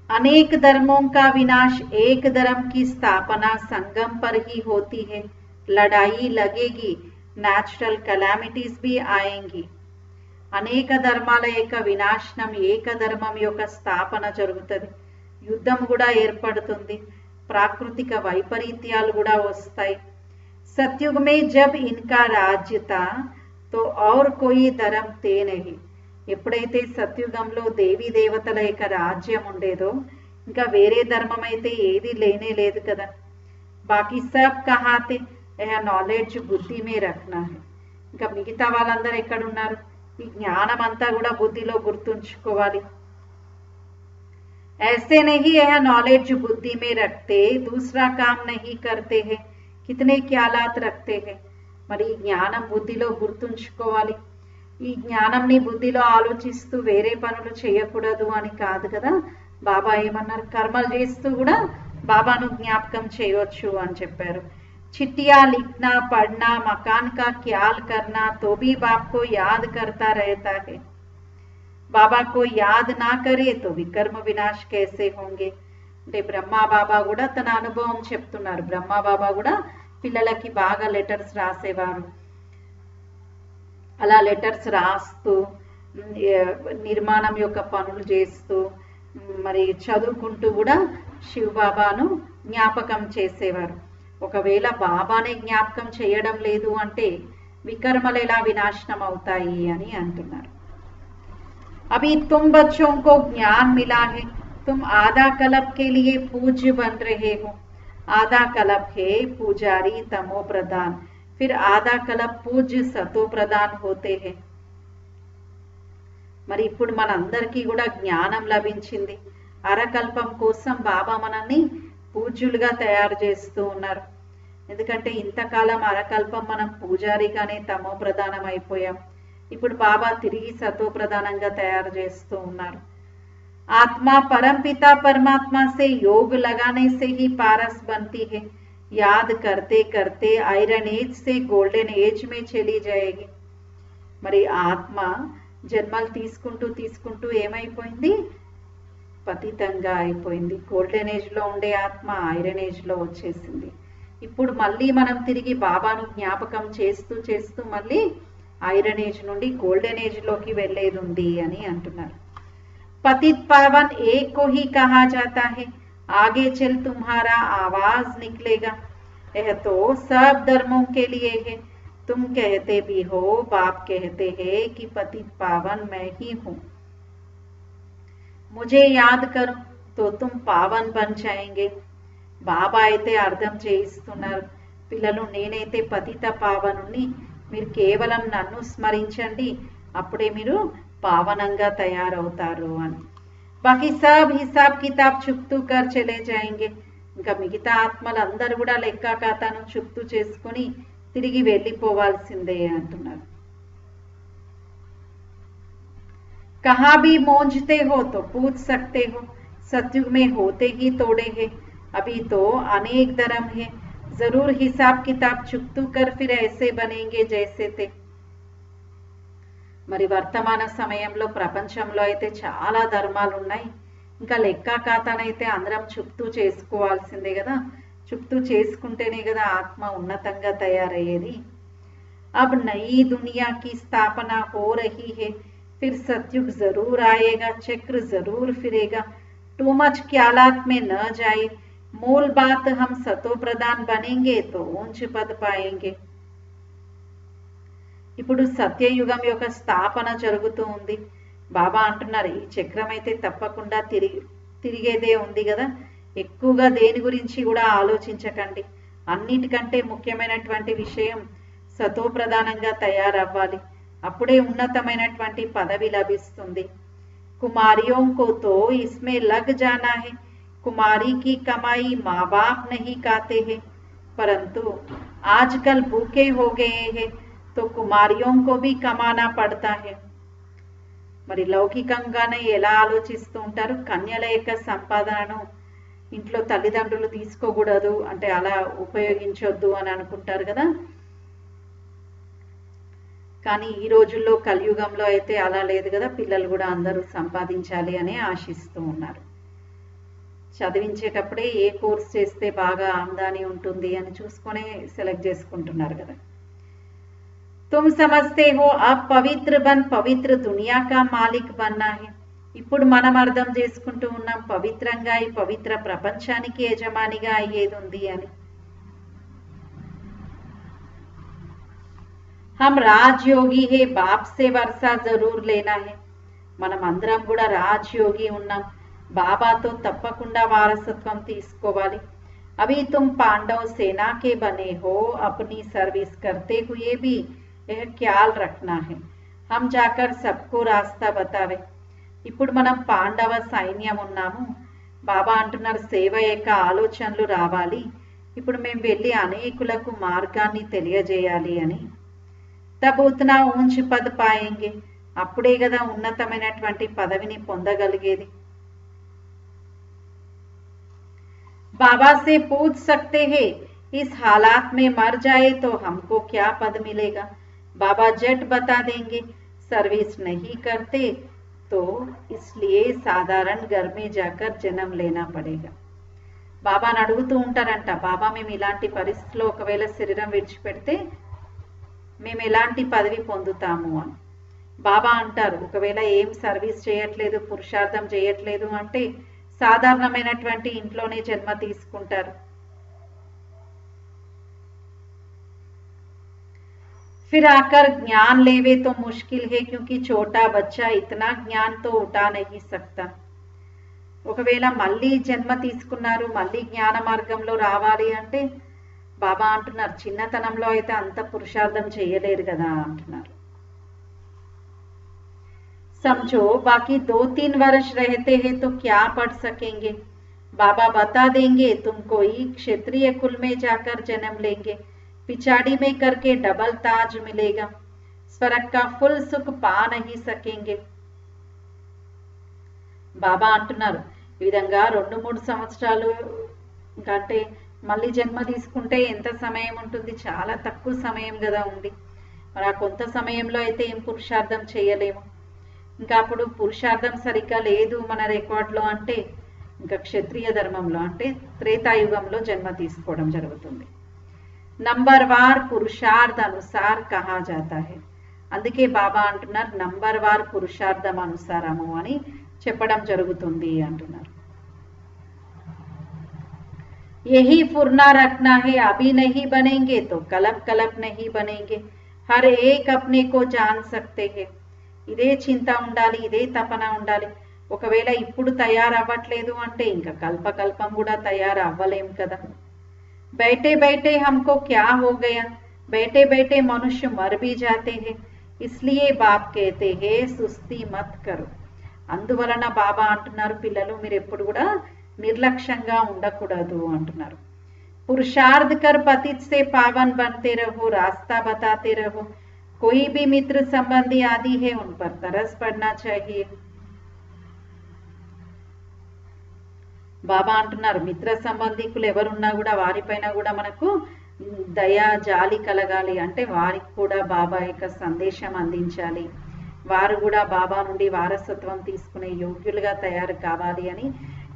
अनेक धर्मों का विनाश एक धर्म की स्थापना संगम पर ही होती है. लड़ाई लगेगी, नेचुरल कैलामिटीज भी आएंगी. అనేక ధర్మాల యొక్క వినాశనం ఏక ధర్మం యొక్క స్థాపన జరుగుతుంది. యుద్ధం కూడా ఏర్పడుతుంది, ప్రాకృతిక వైపరీత్యాలు కూడా వస్తాయి. सतयुग में जब इनका राज्य था तो और कोई धर्म थे नहीं. ఎప్పుడైతే సత్యుగంలో దేవీ దేవతల యొక్క రాజ్యం ఉండేదో ఇంకా వేరే ధర్మం అయితే ఏది లేనే లేదు కదా. బాకీ సబ్ కహాతే యహ నాలెడ్జ్ బుద్ధి మే రఖనా హై. ఇంకా మిగతా వాళ్ళందరూ ఎక్కడున్నారు, ఈ జ్ఞానం అంతా కూడా బుద్ధిలో గుర్తుంచుకోవాలి. ऐसे नहीं यह नॉलेज बुद्धि में रखते, दूसरा काम नहीं करते हैं. कितने ख्यालात रखते हैं. మరి ఈ జ్ఞానం బుద్ధిలో గుర్తుంచుకోవాలి. ఈ జ్ఞానంని బుద్ధిలో ఆలోచిస్తూ వేరే పనులు చేయకూడదు అని కాదు కదా. బాబా ఏమన్నారు, కర్మలు చేస్తూ కూడా బాబాను జ్ఞాపకం చేయవచ్చు అని చెప్పారు. చిట్టియా లిఖనా పढ़ना मकान का ख्याल करना तो भी बाप को याद करता रहता है. బాబా को याद ना करे तो వికర్మ వినాశ్ कैसे होंगे. అంటే బ్రహ్మా బాబా కూడా తన అనుభవం చెప్తున్నారు. బ్రహ్మా బాబా కూడా పిల్లలకి బాగా లెటర్స్ రాసేవారు. అలా లెటర్స్ రాస్తూ నిర్మాణం యొక్క పనులు చేస్తూ మరి చదువుకుంటూ కూడా శివ్ బాబాను జ్ఞాపకం చేసేవారు. ఒకవేళ బాబానే జ్ఞాపకం చేయడం లేదు అంటే వికర్మలు ఎలా వినాశనం అవుతాయి అని అంటున్నారు. అభి तुम बच्चों को ज्ञान मिला है, तुम आधा कल्प के लिए पूज्य बन रहे हो. आधा कल्प है पुजारी तमो प्रधान, फिर आधा कल्प పూజ్య సతో ప్రధాన్ హోతే హై. మరి ఇప్పుడు మనందరికీ కూడా జ్ఞానం లభించింది. అరకల్పం కోసం బాబా మనల్ని పూజ్యులుగా తయారు చేస్తూ ఉన్నారు. ఎందుకంటే ఇంతకాలం అరకల్పం మనం పూజారిగానే తమో ప్రధానం అయిపోయాం. ఇప్పుడు బాబా తిరిగి సతో ప్రధానంగా తయారు చేస్తూ ఉన్నారు. ఆత్మ పరంపిత పరమాత్మ से योग लगाने से ही पारस बनती है. याद करते करते आयरन एज से गोल्डन एज में चली जाएगी. మరి ఆత్మ జన్మలు తీసుకుంటూ తీసుకుంటూ ఏమైపోయింది, పతితంగా అయిపోయింది. గోల్డెన్ ఏజ్ లో ఉండే ఆత్మ ఐరన్ ఏజ్ లో వచ్చేసింది. ఇప్పుడు మళ్ళీ మనం తిరిగి బాబాను జ్ఞాపకం చేస్తూ చేస్తూ మళ్ళీ ఐరన్ ఏజ్ నుండి గోల్డెన్ ఏజ్ లోకి వెళ్ళేది ఉంది అని అంటున్నారు. పతిత్ పావన్ ఏక్ को ही कहा जाता है, आगे चल तुम्हारा आवाज निकलेगा. यह तो सब धर्मों के लिए है. तुम कहते भी हो, बाप कहते हैं कि पतित पावन मैं ही हूँ. मुझे याद करो तो तो तुम पावन बन जाएंगे. బాబా అయితే అర్థం చేయిస్తున్నారు, పిల్లలు నేనైతే పతిత పావనుని, మీరు కేవలం నన్ను స్మరించండి, అప్పుడే మీరు పావనంగా తయారవుతారు అని. బాకీ సబ్ హిసాబ్ కితాబ్ చుప్తూ కర్ చలే జాయింగే. ఇంకా మిగతా ఆత్మలందరూ కూడా లెక్క ఖాతాను చుప్తూ చేసుకుని తిరిగి వెళ్ళిపోవాల్సిందే అంటున్నారు. कहाँ भी मोंझते हो तो पूछ सकते हो, सतयुग में होते ही तोड़े हैं, अभी तो अनेक धर्म है, जरूर हिसाब किताब चुकतू कर फिर ऐसे बनेंगे जैसे थे. మరి వర్తమాన సమయంలో ప్రపంచంలో అయితే చాలా ధర్మాలు ఉన్నాయి, ఇంకా లెక్క ఖాతానైతే అందరం చుప్తూ చేసుకోవాల్సిందే కదా, చుప్తూ చేసుకుంటేనే కదా ఆత్మ ఉన్నతంగా తయారయ్యేది. अब नई दुनिया की स्थापना हो रही है, फिर सतयुग जरूर आएगा, चक्र जरूर फिरेगा, टू मच ख्यालात में न जाए, मूल बात हम सतो प्रधान बनेंगे तो ऊंच पद पाएंगे. ఇప్పుడు సత్యయుగం యొక్క స్థాపన జరుగుతూ ఉంది. బాబా అంటున్నారు ఈ చక్రం అయితే తప్పకుండా తిరిగేదే ఉంది కదా, ఎక్కువగా దేని గురించి కూడా ఆలోచించకండి. అన్నిటికంటే ముఖ్యమైనటువంటి విషయం సతో ప్రధానంగా తయారవ్వాలి, అప్పుడే ఉన్నతమైనటువంటి పదవి లభిస్తుంది. కుమారియోं को तो इसमें लग जाना है, कुमारी की कमाई माँ बाप नहीं खाते हैं, परंतु आजकल भूखे हो गए हैं तो कुमारियों को भी कमाना पड़ता है. మరి లౌకికంగానే ఎలా ఆలోచిస్తూ ఉంటారు, కన్యల యొక్క సంపాదనను ఇంట్లో తల్లిదండ్రులు తీసుకోకూడదు అంటే అలా ఉపయోగించొద్దు అని అనుకుంటారు కదా. కానీ ఈ రోజుల్లో కలియుగంలో అయితే అలా లేదు కదా, పిల్లలు కూడా అందరూ సంపాదించాలి అని ఆశిస్తూ ఉన్నారు. చదివించేటప్పుడే ఏ కోర్స్ చేస్తే బాగా ఆమ్దాని ఉంటుంది అని చూసుకొని సెలెక్ట్ చేసుకుంటున్నారు కదా. तुम समझते हो अब पवित्र बन पवित्र दुनिया का मालिक बनना है. ఇప్పుడు మనం అర్థం చేసుకుంటూ ఉన్నాం పవిత్రంగా ఈ పవిత్ర ప్రపంచానికి యజమానిగా అయ్యేది ఉంది అని. हम राजयोगी है, बाप से वर्षा जरूर लेना है. మనం అందరం కూడా రాజయోగి ఉన్నాం, బాబాతో తప్పకుండా వారసత్వం తీసుకోవాలి. अभी तुम पांडव सेना के बने हो, अपनी सर्विस करते हुए भी यह ख्याल रखना है, हम जाकर सबको रास्ता बतावे. ఇప్పుడు మనం పాండవ సైన్యం ఉన్నాము, బాబా అంటున్నారు సేవ యొక్క ఆలోచనలు రావాలి, ఇప్పుడు మేము వెళ్ళి అనేకులకు మార్గాన్ని తెలియజేయాలి అని. తబ్ ఉత్నా ఊంచ్ పద్ పాయేంగే, అప్పుడే కదా ఉన్నతమైనటువంటి పదవిని పొందగలిగేది. बाबा से पूछ सकते हैं इस हालात में मर जाए तो हमको क्या पद मिलेगा. बाबा जट बता देंगे सर्विस नहीं करते तो इसलिए साधारण घर में जाकर जन्म लेना पड़ेगा. బాబాని అడుగుతూ ఉంటారంట, బాబా మేము ఇలాంటి పరిస్థితిలో ఒకవేళ శరీరం విడిచిపెడితే మేము ఎలాంటి పదవి పొందుతాము అని. బాబా అంటారు ఒకవేళ ఏం సర్వీస్ చేయట్లేదు, పురుషార్థం చేయట్లేదు అంటే సాధారణమైనటువంటి ఇంట్లోనే జన్మ తీసుకుంటారు. फिर आकर ज्ञान लेवे तो मुश्किल है, क्योंकि छोटा बच्चा इतना ज्ञान तो उठा नहीं सकता. ఒకవేళ మళ్ళీ జన్మ తీసుకున్నారు, మళ్ళీ జ్ఞాన మార్గంలో రావాలి అంటే బాబా అంటున్నారు చిన్నతనంలో అయితే అంత పురుషార్థం చేయలేరు కదా అంటున్నారు. समझो बाकी 2-3 वर्ष रहते हैं तो क्या पढ़ सकेंगे. बाबा बता देंगे तुम कोई क्षत्रिय कुल में जाकर जन्म लेंगे, पिछाड़ी में करके डबल ताज मिलेगा, स्वर्ग का फुल सुख पा नहीं सकेंगे. బాబా అంటున్నారు ఈ విధంగా 2-3 సంవత్సరాలు అంటే మళ్ళీ జన్మ తీసుకుంటే ఎంత సమయం ఉంటుంది, చాలా తక్కువ సమయం కదా ఉంది. మరి ఆ కొంత సమయంలో అయితే ఏం పురుషార్థం చేయలేము. ఇంకా అప్పుడు పురుషార్థం సరిగ్గా లేదు మన రికార్డులో అంటే ఇంకా క్షత్రియ ధర్మంలో అంటే త్రేతాయుగంలో జన్మ తీసుకోవడం జరుగుతుంది. నంబర్ వార్ పురుషార్థ అనుసార్ కహా జాతా హై. అందుకే బాబా అంటున్నారు నంబర్ వార్ పురుషార్థం అనుసారము అని చెప్పడం జరుగుతుంది అంటున్నారు. यही फुरना रखना है, अभी नहीं बनेंगे तो कलब कलब नहीं बनेंगे, हर एक अपने को जान सकते हैं. ఇదే చింత ఉండాలి, ఇదే తపన ఉండాలి. ఒకవేళ ఇప్పుడు తయారవ్వట్లేదు అంటే ఇంకా కల్పకల్పం కూడా తయారవ్వలేం కదా. बैठे बैठे हमको क्या हो गया, बैठे बैठे मनुष्य मर भी जाते हैं, इसलिए बाप कहते हैं सुस्ती मत करो. అందువలన బాబా అంటున్నారు, పిల్లలు మీరు ఎప్పుడు కూడా నిర్లక్ష్యంగా ఉండకూడదు అంటున్నారు. पुरुषार्थ कर पतित से पावन बनते रहो, रास्ता बताते रहो, कोई भी मित्र संबंधी आदि है उन पर तरस पड़ना चाहिए. బాబా అంటున్నారు, మిత్ర సంబంధికులు ఎవరున్నా కూడా వారిపైన కూడా మనకు దయా జాలి కలగాలి. అంటే వారికి కూడా బాబా యొక్క సందేశం అందించాలి, వారు కూడా బాబా నుండి వారసత్వం తీసుకునే యోగ్యులుగా తయారు కావాలి అని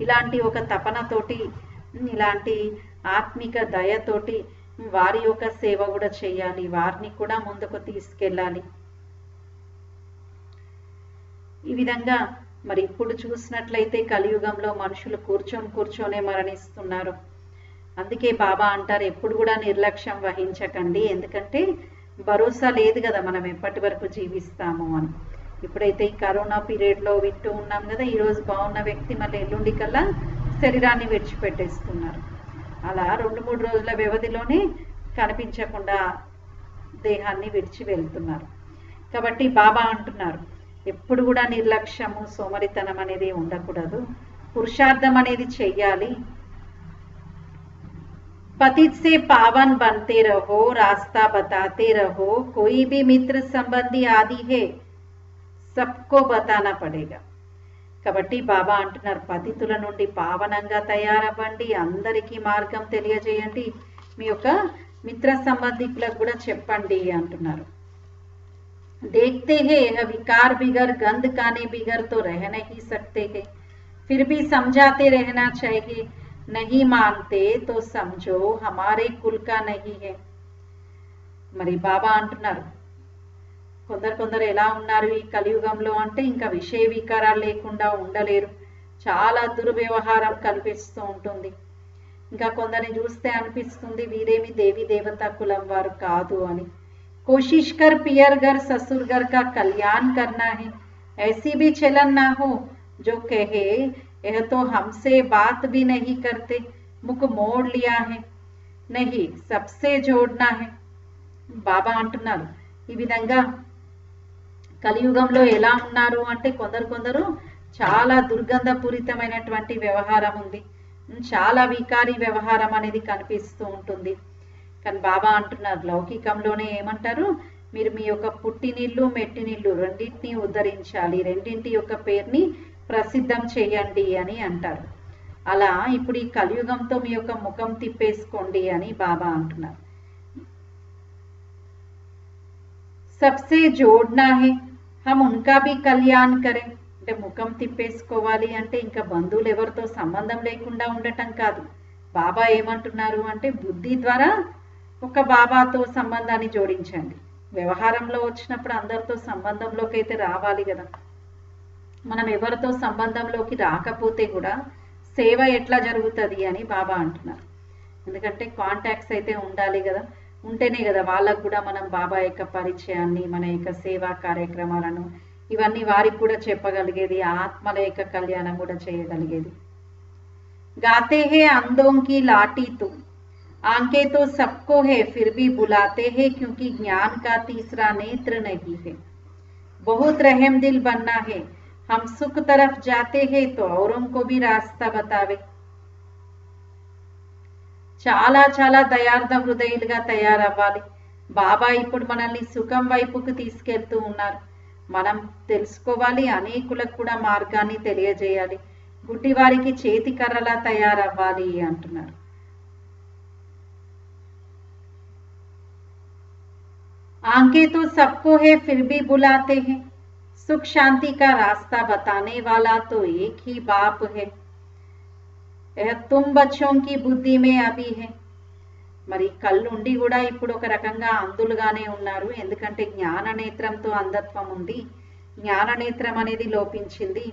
ఇలాంటి ఒక తపనతోటి, ఇలాంటి ఆత్మిక దయతోటి వారి యొక్క సేవ కూడా చేయాలి, వారిని కూడా ముందుకు తీసుకెళ్ళాలి. ఈ విధంగా మరి ఇప్పుడు చూసినట్లయితే కలియుగంలో మనుషులు కూర్చొనే మరణిస్తున్నారు. అందుకే బాబా అంటారు ఎప్పుడు కూడా నిర్లక్ష్యం వహించకండి, ఎందుకంటే భరోసా లేదు కదా మనం ఎప్పటి వరకు జీవిస్తాము అని. ఇప్పుడైతే ఈ కరోనా పీరియడ్లో వింటూ ఉన్నాం కదా, ఈరోజు బాగున్న వ్యక్తి మళ్ళీ ఎల్లుండి కల్లా శరీరాన్ని విడిచిపెట్టేస్తున్నారు. అలా 2-3 రోజుల వ్యవధిలోనే కనిపించకుండా దేహాన్ని విడిచి వెళ్తున్నారు. కాబట్టి బాబా అంటున్నారు ఎప్పుడు కూడా నిర్లక్ష్యము సోమరితనం అనేది ఉండకూడదు, పురుషార్థం అనేది చెయ్యాలి. पतित से पावन बनते रहो, रास्ता बताते रहो, कोई भी मित्र संबंधी आदि है सबको बताना पड़ेगा. కాబట్టి బాబా అంటున్నారు పతితుల నుండి పావనంగా తయారవ్వండి, అందరికీ మార్గం తెలియజేయండి, మీ యొక్క మిత్ర సంబంధికులకు కూడా చెప్పండి అంటున్నారు. देखते हैं यह विकार बिगर गंध खाने बिगर तो रह नहीं सकते हैं, फिर भी समझाते रहना चाहिए, नहीं मानते तो समझो हमारे कुल का नहीं है. మరి బాబా అంటున్నారు కొందరు ఎలా ఉన్నారు ఈ కలియుగంలో అంటే ఇంకా విషయ వికారాలు లేకుండా ఉండలేరు, చాలా దుర్వ్యవహారం కనిపిస్తూ ఉంటుంది. ఇంకా కొందరిని చూస్తే అనిపిస్తుంది వీరేమి దేవి దేవత కులం వారు కాదు అని. कोशिश कर पियर घर ससुर घर का कल्याण करना है, ऐसी भी चलन ना हो जो कहे यह तो हमसे बात भी नहीं करते, मुख मोड़ लिया है, नहीं सबसे जोड़ना है. బాబా అంటున్నారు ఈ విధంగా కలియుగంలో ఎలా ఉన్నారు అంటే కొందరు చాలా దుర్గంధపూరితమైనటువంటి వ్యవహారం ఉంది, చాలా వికారి వ్యవహారం అనేది కనిపిస్తూ ఉంటుంది. కానీ బాబా అంటున్నారు లౌకికంలోనే ఏమంటారు, మీరు మీ యొక్క పుట్టినిల్లు మెట్టినిల్లు రెండింటిని ఉద్ధరించాలి, రెండింటి యొక్క పేరుని ప్రసిద్ధం చేయండి అని అంటారు. అలా ఇప్పుడు ఈ కలియుగంతో మీ యొక్క ముఖం తిప్పేసుకోండి అని బాబా అంటున్నారు. సబ్సే జోడ్నా హై హమ్ ఉన్కా భీ కళ్యాణ్ కరే, అంటే ముఖం తిప్పేసుకోవాలి అంటే ఇంకా బంధువులు ఎవరితో సంబంధం లేకుండా ఉండటం కాదు. బాబా ఏమంటున్నారు అంటే బుద్ధి ద్వారా ఒక బాబాతో సంబంధాన్ని జోడించండి. వ్యవహారంలో వచ్చినప్పుడు అందరితో సంబంధంలోకి అయితే రావాలి కదా, మనం ఎవరితో సంబంధంలోకి రాకపోతే కూడా సేవ ఎట్లా జరుగుతుంది అని బాబా అంటున్నారు. ఎందుకంటే కాంటాక్ట్స్ అయితే ఉండాలి కదా, ఉంటేనే కదా వాళ్ళకు కూడా మనం బాబా యొక్క పరిచయాన్ని, మన యొక్క సేవా కార్యక్రమాలను ఇవన్నీ వారికి కూడా చెప్పగలిగేది, ఆత్మల యొక్క కళ్యాణం కూడా చేయగలిగేది. గాతే హే अंधों की लाठी तो आंखें तो सबको है फिर भी बुलाते हैं क्योंकि ज्ञान का तीसरा नेत्र नहीं है, बहुत रहम दिल बनना है, हम सुख तरफ जाते हैं तो औरों को भी रास्ता बतावे. చాలా చాలా దయార్థ హృదయులుగా తయారవ్వాలి. బాబా ఇప్పుడు మనల్ని సుఖం వైపుకు తీసుకెళ్తూ ఉన్నారు, మనం తెలుసుకోవాలి, అనేకులకు కూడా మార్గాన్ని తెలియజేయాలి, గుడ్డివారికి చేతి కర్రలా తయారవ్వాలి అంటున్నారు. आंखें तो सबको है फिर भी बुलाते हैं, सुख शांति का रास्ता बताने वाला तो एक ही बाप है, यह तुम बच्चों की बुद्धि में अभी है. మరి కళ్ళుండి కూడా ఇప్పుడు ఒక రకంగా అందులుగానే ఉన్నారు, ఎందుకంటే జ్ఞాననేత్రంతో అంధత్వం ఉంది, జ్ఞాననేత్రం అనేది లోపించింది.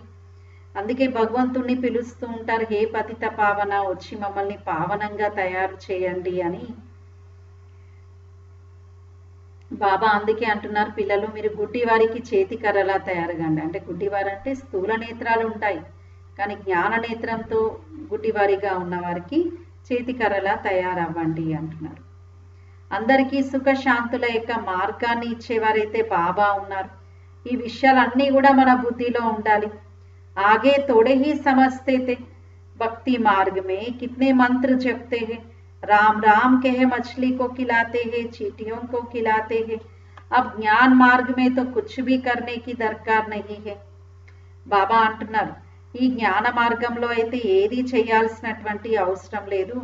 అందుకే భగవంతుణ్ణి పిలుస్తూ ఉంటారు, హే పతిత పావన వచ్చి మమ్మల్ని పావనంగా తయారు చేయండి అని. బాబా అందుకే అంటున్నారు, పిల్లలు మీరు గుడ్డివారికి చేతి కర్రలా తయారుగాండి. అంటే గుడ్డివారు అంటే స్థూల నేత్రాలు ఉంటాయి, కానీ జ్ఞాన నేత్రంతో గుడ్డివారిగా ఉన్న వారికి చేతి కర్రలా తయారవ్వండి అంటున్నారు. అందరికీ సుఖశాంతుల యొక్క మార్గాన్ని ఇచ్చేవారైతే బాబా ఉన్నారు. ఈ విషయాలన్నీ కూడా మన బుద్ధిలో ఉండాలి. ఆగే తోడే హీ సమझते थे, भक्ति मार्ग में कितने मंत्र जपते हैं, राम राम कहे मछली को खिलाते हैं, चींटियों को खिलाते हैं. अब ज्ञान मार्ग में तो कुछ भी करने की दरकार नहीं है. బాబా అంటున్నారు, ఈ జ్ఞాన మార్గంలో అయితే ఏది చేయాల్సినటువంటి అవసరం లేదు.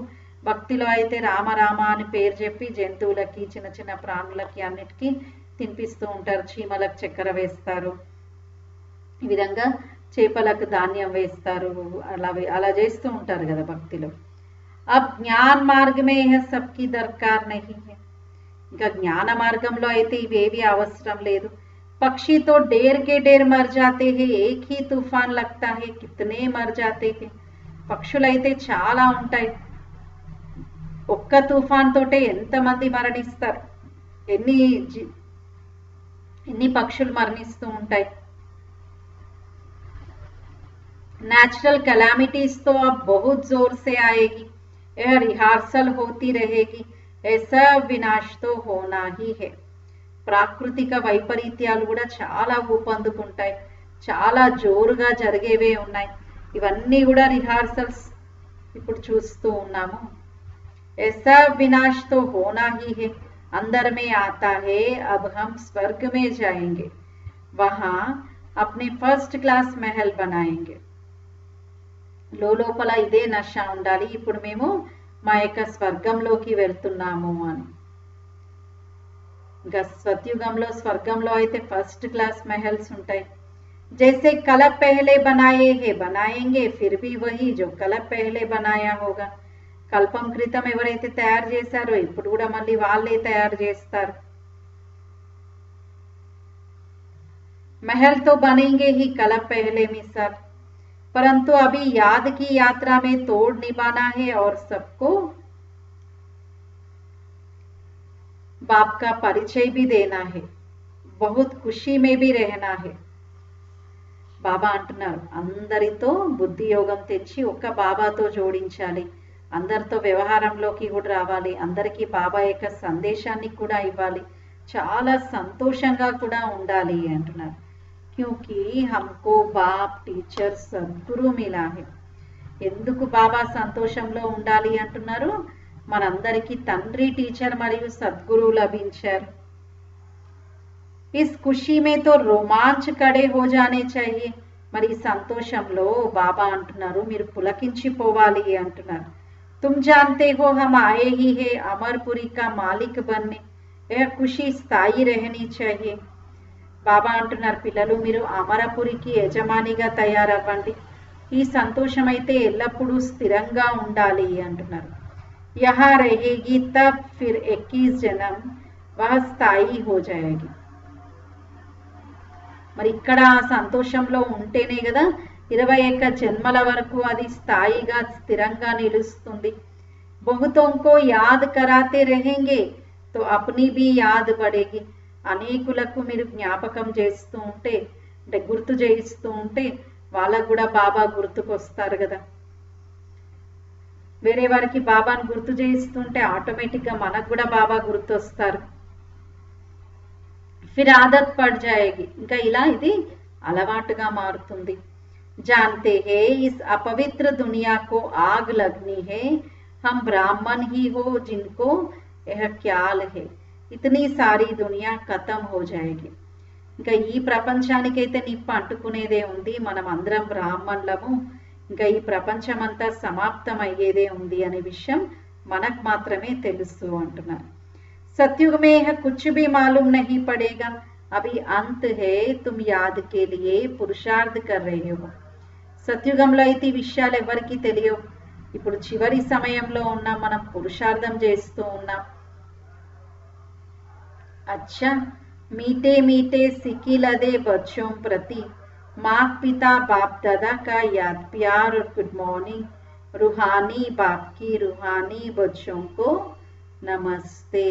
భక్తిలో అయితే రామ రామ అని పేరు చెప్పి జంతువులకి, చిన్న చిన్న ప్రాణులకి అన్నిటికీ తినిపిస్తూ ఉంటారు. చీమలకు చక్కెర వేస్తారు, ఈ విధంగా చేపలకు ధాన్యం వేస్తారు, అలా చేస్తూ ఉంటారు కదా భక్తిలో. అబ్ జ్ఞాన్ మార్గమే సబ్కి దర్కార్ నహీ హై. ఇంకా జ్ఞాన మార్గంలో అయితే ఇవేవి అవసరం లేదు. పక్షి తో డేర్ కే డేర్ మర్ జాతే హై, ఏక్ హీ తుఫాన్ లగ్తా హై, కితనే మర్ జాతే హై. పక్షులైతే చాలా ఉంటాయి, ఒక్క తుఫాన్ తోటే ఎంతమంది మరణిస్తారు, ఎన్ని పక్షులు మరణిస్తూ ఉంటాయి. नेचुरल कैलामिटीज तो अब बहुत जोर से आएगी, यह रिहर्सल होती रहेगी, ऐसा विनाश तो होना ही है. ప్రాకృతిక వైపరీత్యాలు కూడా చాలా ఊపందుకుంటాయి, చాలా జోరుగా జరిగేవే ఉన్నాయి. ఇవన్నీ కూడా రిహార్సల్స్ ఇప్పుడు చూస్తూ ఉన్నాము. ऐसा विनाश तो होना ही है, अंदर में आता है, अब हम स्वर्ग में जाएंगे, वहां अपने फर्स्ट क्लास महल बनाएंगे. లోపల ఇదే నష ఉండాలి, ఇప్పుడు మేము మా యొక్క స్వర్గంలోకి వెళ్తున్నాము అని. ఇంకా సత్యుగంలో స్వర్గంలో అయితే ఫస్ట్ క్లాస్ మహల్స్ ఉంటాయి. जैसे कल पहले बनाए है बनाएंगे, फिर भी वही जो कल पहले बनाया होगा. కల్పం క్రితం ఎవరైతే తయారు చేశారో ఇప్పుడు కూడా మళ్ళీ వాళ్ళే తయారు చేస్తారు. महल तो बनेंगे ही कल पहले मिसाल, परंतु अभी याद की यात्रा में तोड़ निभाना है और सबको बाप का परिचय भी देना है, बहुत खुशी में भी रहना है. బాబా అంటున్నారు, అందరితో బుద్ధి యోగం తెచ్చి ఒక్క బాబాతో జోడించాలి, అందరితో వ్యవహారంలోకి కూడా రావాలి, అందరికీ బాబా యొక్క సందేశాన్ని కూడా ఇవ్వాలి, చాలా సంతోషంగా కూడా ఉండాలి అంటున్నారు. क्योंकि हमको बाप टीचर सद्गुरु मिला है. ఎందుకు బాబా సంతోషంలో ఉండాలి అంటున్నారు, మనందరికీ తండ్రి టీచర్ మరియు సద్గురువు లభించారు. इस खुशी में तो रोमांच खड़े हो जाने चाहिए. మరి సంతోషంలో బాబా అంటున్నారు మీరు పులకించిపోవాలి అంటున్నారు. तुम जानते हो हम आए ही है अमरपुरी का मालिक बनने, यह खुशी स्थायी रहनी चाहिए. బాబా అంటున్నారు, పిల్లలు మీరు అమరపురికి యజమానిగా తయారవ్వండి, ఈ సంతోషం అయితే ఎల్లప్పుడూ స్థిరంగా ఉండాలి అంటున్నారు. యహా रहेगी तब फिर 21 जन्म वह स्थायी हो जाएगी. మరి ఇక్కడ సంతోషంలో ఉంటేనే కదా 21 జన్మల వరకు అది స్థాయిగా స్థిరంగా నిలుస్తుంది. बहुतों को याद कराते रहेंगे तो अपनी भी याद बढ़ेगी. అనేకులకు మీరు జ్ఞాపకం చేస్తూ ఉంటే, అంటే గుర్తు చేయిస్తూ ఉంటే వాళ్ళకు కూడా బాబా గుర్తుకొస్తారు కదా. వేరే వారికి బాబాను గుర్తు చేయిస్తుంటే ఆటోమేటిక్గా మనకు కూడా బాబా గుర్తొస్తారు. फिर आदत पड़ जाएगी, ఇంకా ఇలా ఇది అలవాటుగా మారుతుంది. जानते हैं इस अपवित्र दुनिया को आग लगनी है, हम ब्राह्मण ही हो जिनको यह ख्याल है, इतनी सारी दुनिया खत्म हो जाएगी. ఇంకా ఈ ప్రపంచానికైతే నిప్పు అంటుకునేదే ఉంది, మనం అందరం బ్రాహ్మణులము, ఇంకా ఈ ప్రపంచం అంతా సమాప్తం అయ్యేదే ఉంది అనే విషయం మనకు మాత్రమే తెలుసు అంటున్నారు. सतयुग में यह कुछ भी मालूम नहीं पड़ेगा, अभी अंत है, तुम याद के लिए पुरुषार्थ कर रहे हो. సత్యుగంలో అయితే ఈ విషయాలు ఎవరికి తెలియవు, ఇప్పుడు చివరి సమయంలో ఉన్నాం, మనం పురుషార్థం చేస్తూ ఉన్నాం. अच्छा मीठे मीठे सिकी लदे बच्चों प्रति माँ पिता बाप दादा का याद प्यार और गुड मॉर्निंग. रूहानी बाप की रूहानी बच्चों को नमस्ते.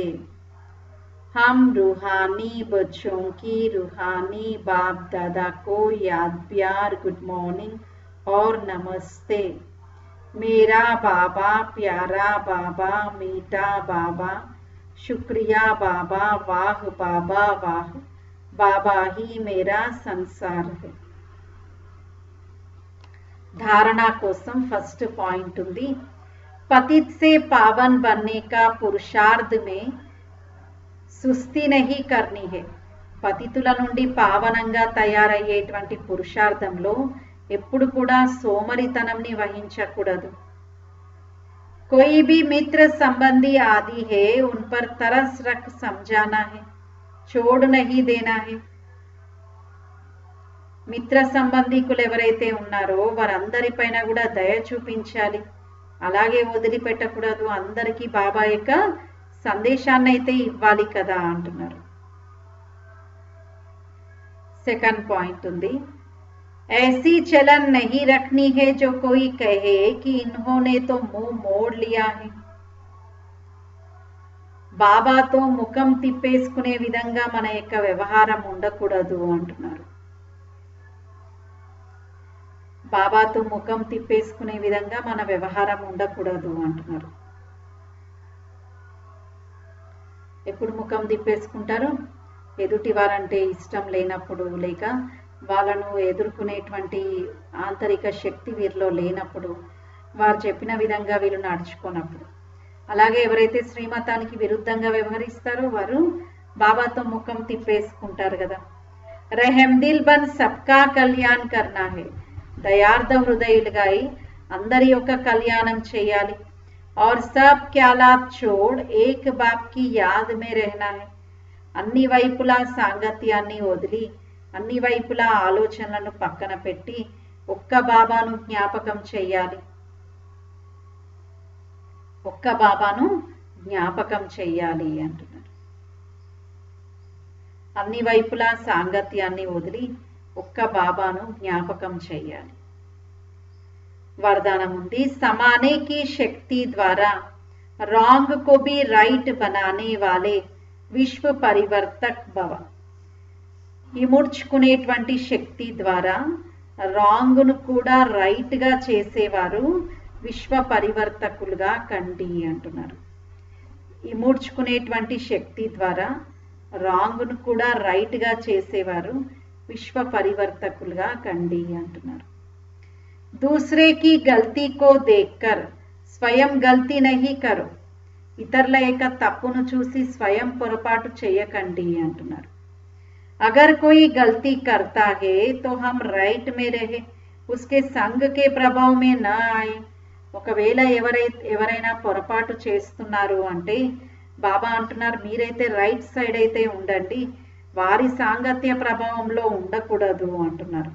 हम रूहानी बच्चों की रूहानी बाप दादा को याद प्यार गुड मॉर्निंग और नमस्ते। मेरा बाबा प्यारा बाबा मीठा बाबा शुक्रिया बाबा वाह बाबा वाह बाबा ही मेरा संसार है। धारणा कोसम फर्स्ट पॉइंट ఉంది। पतित से पावन बनने का पुरुषार्थ में సుస్థి नहीं करनी है। పతితుల నుండి పావనంగా తయారయ్యేటువంటి పురుషార్థంలో ఎప్పుడు కూడా సోమరితనంని వహించకూడదు। कोई भी मित्र संबंधी आदि है उन पर तरस रख समझाना है, छोड़ नहीं देना है। మిత్ర సంబంధికులు ఎవరైతే ఉన్నారో వారందరిపైన కూడా దయ చూపించాలి, అలాగే వదిలిపెట్టకూడదు। అందరికీ బాబా యొక్క సందేశాన్ని అయితే ఇవ్వాలి కదా అంటున్నారు। సెకండ్ పాయింట్ ఉంది। ऐसी चलन नहीं रखनी है जो कोई कहे कि इन्होंने तो मुंह मोड़ लिया है। బాబాతో ముఖం తిప్పేసుకునే విధంగా మన యొక్క వ్యవహారం ఉండకూడదు అంటున్నారు। బాబాతో ముఖం తిప్పేసుకునే విధంగా మన వ్యవహారం ఉండకూడదు అంటున్నారు। ఎప్పుడు ముఖం తిప్పేసుకుంటారు? ఎదుటి వారంటే ఇష్టం లేనప్పుడు, లేక వాళ్ళను ఎదుర్కొనేటువంటి ఆంతరిక శక్తి వీరిలో లేనప్పుడు, వారు చెప్పిన విధంగా వీరు నడుచుకోనప్పుడు। అలాగే ఎవరైతే శ్రీమతానికి విరుద్ధంగా వ్యవహరిస్తారో వారు బాబాతో ముఖం తిప్పేసుకుంటారు కదా। రెహమ్ దిల్ బన్ సబ్కా కళ్యాణ్ కర్నా హై, దయార్థ హృదయులుగా అందరి యొక్క కళ్యాణం చేయాలి। और सब ख्यालात छोड़ एक बाप की याद में रहना है। అన్ని వైపులా సాంగత్యాన్ని వదిలి, అన్ని వైపులా ఆలోచనలను పక్కన పెట్టి ఒక్క బాబాను జ్ఞాపకం చేయాలి, ఒక్క బాబాను జ్ఞాపకం చేయాలి అంటున్నారు। అన్ని వైపులా సాంగత్యాన్ని వదిలి ఒక్క బాబాను జ్ఞాపకం చేయాలి। वरदान ఉంది। समाने की शक्ति द्वारा रॉन्ग को भी राइट बनाने वाले विश्व परिवर्तक भव। ఇముడ్చుకునేటువంటి శక్తి ద్వారా రాంగ్ ను కూడా రైట్ గా చేసేవారు విశ్వ పరివర్తకులుగా కండి అంటున్నారు। ఇముడ్చుకునేటువంటి శక్తి ద్వారా రాంగ్ ను కూడా రైట్ గా చేసేవారు విశ్వ పరివర్తకులుగా కండి అంటున్నారు। दूसरे की गलती को देखकर स्वयं गलती नहीं करो। ఇతరుల యొక్క తప్పును చూసి స్వయం పొరపాటు చేయకండి అంటున్నారు। अगर कोई गलती करता है तो हम राइट में रहे, उसके संग के प्रभाव में न आए। ఒకవేళ ఎవరైనా పొరపాటు చేస్తున్నారు అంటే బాబా అంటున్నారు మీరైతే రైట్ సైడ్ అయితే ఉండండి, వారి సాంగత్య ప్రభావంలో ఉండకూడదు అంటున్నారు।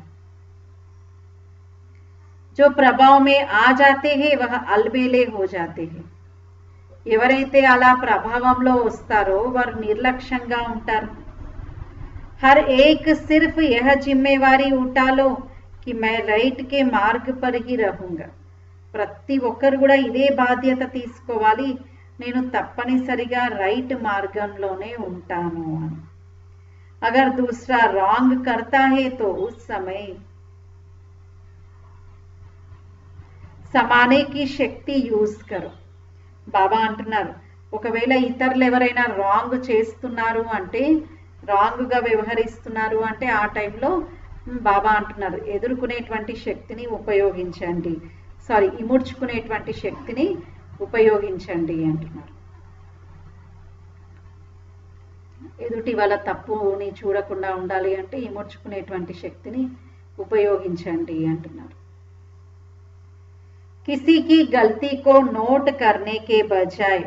जो प्रभाव में आ जाते हैं वह अलबेले हो जाते हैं। ఎవరైతే అలా ప్రభావంలో వస్తారో వారు నిర్లక్ష్యంగా ఉంటారు। हर एक सिर्फ यह जिम्मेवारी उठा लो कि मैं राइट के मार्ग पर ही रहूंगा। ప్రతి ఒక్కరు కూడా ఇదే బాధ్యత తీసుకోవాలి, నేను తప్పనిసరిగా రైట్ మార్గంలోనే ఉంటాను అని। अगर दूसरा रॉन्ग करता है तो उस समय समाने की शक्ति यूज करो। బాబా అంటున్నారు ఒకవేళ ఇతరులు ఎవరైనా రాంగ్ చేస్తున్నారు అంటే, రాంగ్ గా వ్యవహరిస్తున్నారు అంటే ఆ టైంలో బాబా అంటున్నారు ఎదుర్కొనేటువంటి శక్తిని ఉపయోగించండి, ఇముడ్చుకునేటువంటి శక్తిని ఉపయోగించండి అంటున్నారు। ఎదుటి వాళ్ళ తప్పుని చూడకుండా ఉండాలి అంటే ఇముడ్చుకునేటువంటి శక్తిని ఉపయోగించండి అంటున్నారు। किसी की गलती को नोट करने के बजाय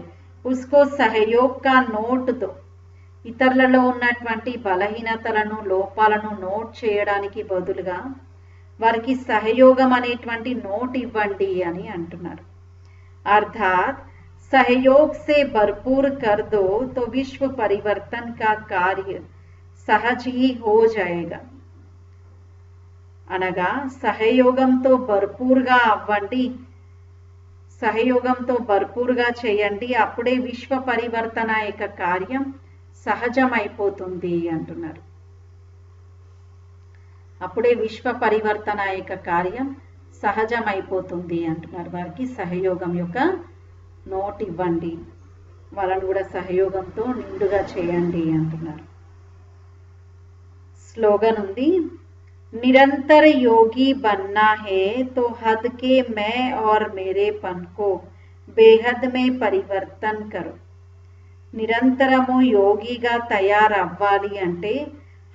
उसको सहयोग का नोट दो। ఇతరులలో ఉన్నటువంటి బలహీనతలను లోపాలను నోట్ చేయడానికి బదులుగా వారికి సహయోగం అనేటువంటి నోట్ ఇవ్వండి అని అంటున్నారు। अर्थात सहयोग से भरपूर कर दो तो विश्व परिवर्तन का कार्य सहज ही हो जाएगा। అనగా సహయోగంతో భర్పూర్గా అవ్వండి, సహయోగంతో భర్పూర్గా చేయండి, అప్పుడే విశ్వ పరివర్తన యొక్క కార్యం సహజమైపోతుంది అంటున్నారు. అప్పుడే విశ్వ పరివర్తన యొక్క కార్యం సహజమైపోతుంది అంటున్నారు. వారికి సహయోగం యొక్క నోట్ ఇవ్వండి, వాళ్ళను కూడా సహయోగంతో నిండుగా చేయండి అంటున్నారు. స్లోగన్ ఉంది, निरंतर योगी बनना है तो हद के मैं और मेरेपन को बेहद में परिवर्तन करो. నిరంతరము యోగిగా తయారవ్వాలి అంటే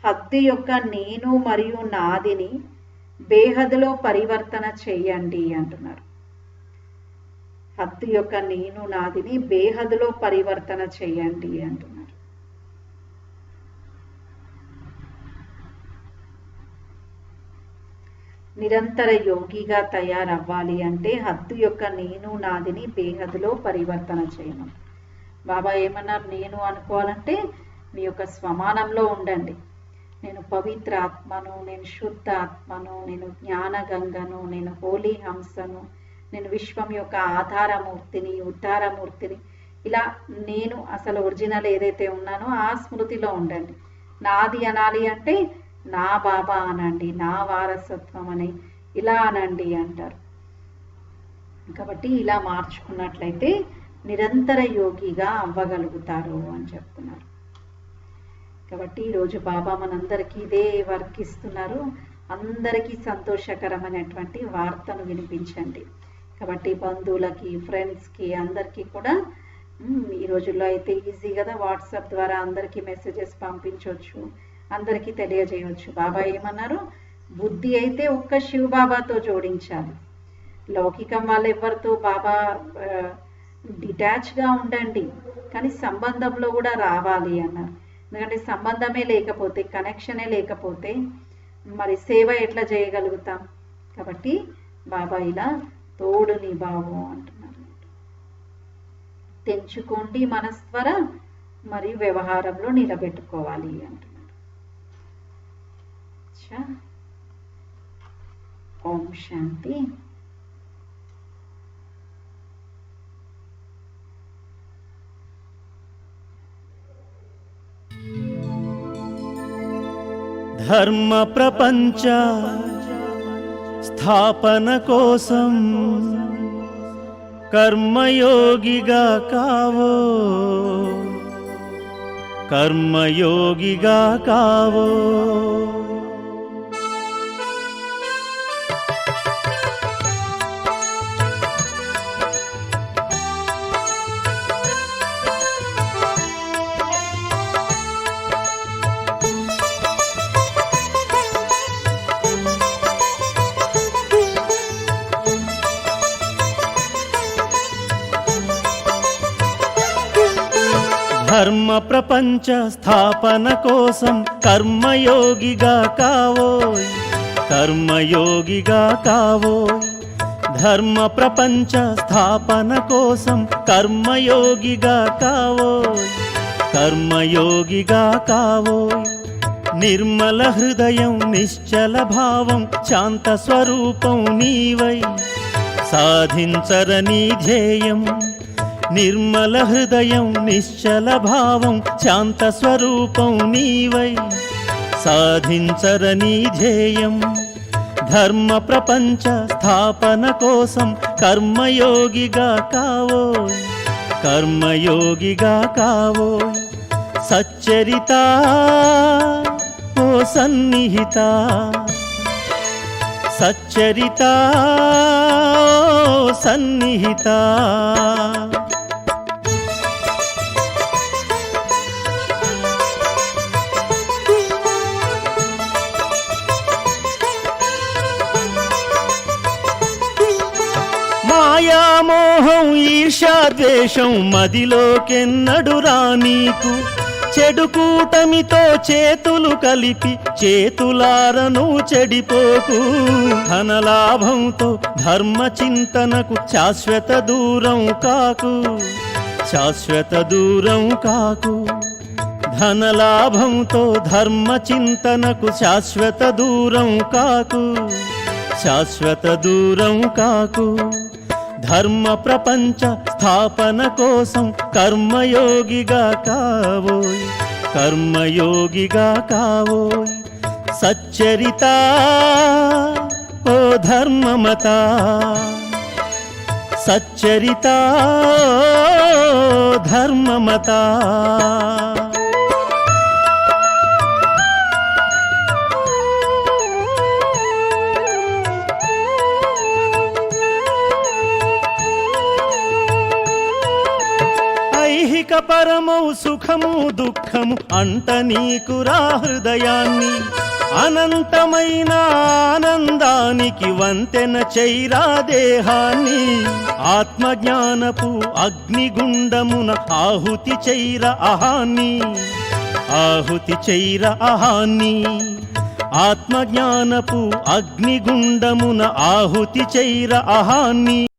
హద్దు యొక్క నేను మరియు నాదిని బేహద్లో పరివర్తన చేయండి అంటున్నారు. హద్దు యొక్క నేను నాదిని బేహద్లో పరివర్తన చేయండి అంటున్నారు. నిరంతర యోగిగా తయారవ్వాలి అంటే హద్దు యొక్క నేను నాదిని బేహద్లో పరివర్తన చేయను. బాబా ఏమన్నారు, నేను అనుకోవాలంటే మీ యొక్క స్వమానంలో ఉండండి. నేను పవిత్ర ఆత్మను, నేను శుద్ధ ఆత్మను, నేను జ్ఞానగంగను, నేను హోలీ హంసను, నేను విశ్వం యొక్క ఆధారమూర్తిని, ఉద్ధారమూర్తిని. ఇలా నేను అసలు ఒరిజినల్ ఏదైతే ఉన్నానో ఆ స్మృతిలో ఉండండి. నాది అనాలి అంటే నా బాబా అనండి, నా వారసత్వం అని ఇలా అనండి అంటారు. కాబట్టి ఇలా మార్చుకున్నట్లయితే నిరంతర యోగిగా అవ్వగలుగుతారు అని చెప్తున్నారు. కాబట్టి ఈరోజు బాబా మనందరికీ ఇదే వర్క్ ఇస్తున్నారు. అందరికీ సంతోషకరమైనటువంటి వార్తను వినిపించండి. కాబట్టి బంధువులకి, ఫ్రెండ్స్కి, అందరికీ కూడా ఈ రోజుల్లో అయితే ఈజీ కదా, వాట్సాప్ ద్వారా అందరికీ మెసేజెస్ పంపించవచ్చు, అందరికీ తెలియజేయవచ్చు. బాబా ఏమన్నారు, బుద్ధి అయితే ఒక్క శివ బాబాతో జోడించాలి. లౌకికం వాళ్ళు ఎవరితో బాబా డిటాచ్గా ఉండండి, కానీ సంబంధంలో కూడా రావాలి అన్నారు. ఎందుకంటే సంబంధమే లేకపోతే, కనెక్షనే లేకపోతే మరి సేవ ఎట్లా చేయగలుగుతాం. కాబట్టి బాబా ఇలా తోడుని బాబు అంటున్నారు. తెంచుకోండి మనస్వర మరియు వ్యవహారంలో నిలబెట్టుకోవాలి అంటున్నారు. ఓం శాంతి. ధర్మ ప్రపంచ స్థాపన కోసం కర్మయోగిగా కావో, కర్మయోగిగా కావో. ధర్మ ప్రపంచ స్థాపన కోసం కర్మయోగిగా కావోయ్, కర్మయోగిగా కావోయ్. ధర్మ ప్రపంచ స్థాపన కోసం కర్మయోగిగా కావోయ్, కర్మయోగిగా కావోయ్. నిర్మల హృదయం, నిశ్చల భావం, శాంత స్వరూపం నీవై సాధించరని ధ్యేయం. నిర్మల హృదయం, నిశ్చల భావం, శాంత స్వరూపం నీవై సాధించరని ధ్యేయం. ధర్మ ప్రపంచ స్థాపన కోసం కర్మయోగిగా కావోయ్, కర్మయోగిగా కావోయ్. సచ్చరిత ఓ సన్నిహిత, సచ్చరిత ఓ సన్నిహిత. మాయామోహం, ఈర్ష్యాద్వేషం మదిలోకెన్నడు రానీకు. చెడు కూటమితో చేతులు కలిపి చేతులారను చెడిపోకు. ధనలాభంతో ధర్మ చింతనకు శాశ్వత దూరం కాకు, శాశ్వత దూరం కాకు. ధనలాభంతో ధర్మ చింతనకు శాశ్వత దూరం కాకు, శాశ్వత దూరం కాకు. ధర్మ ప్రపంచ స్థాపన కోసం కర్మయోగిగా కావోయ్, కర్మయోగిగా కావోయ్ సచ్చరిత ఓ ధర్మమత సచ్చరిత ఓ ధర్మమత ఐహిక పరమౌ సుఖము దుఃఖము అంట నీకురా హృదయాన్ని అనంతమైన ఆనందానికి వంతెన చైరా దేహాన్ని ఆత్మజ్ఞానపు అగ్నిగుండమున ఆహుతి చైర అహాన్ని ఆహుతి చైర అహాన్ని ఆత్మజ్ఞానపు అగ్నిగుండమున ఆహుతి చైర అహాన్ని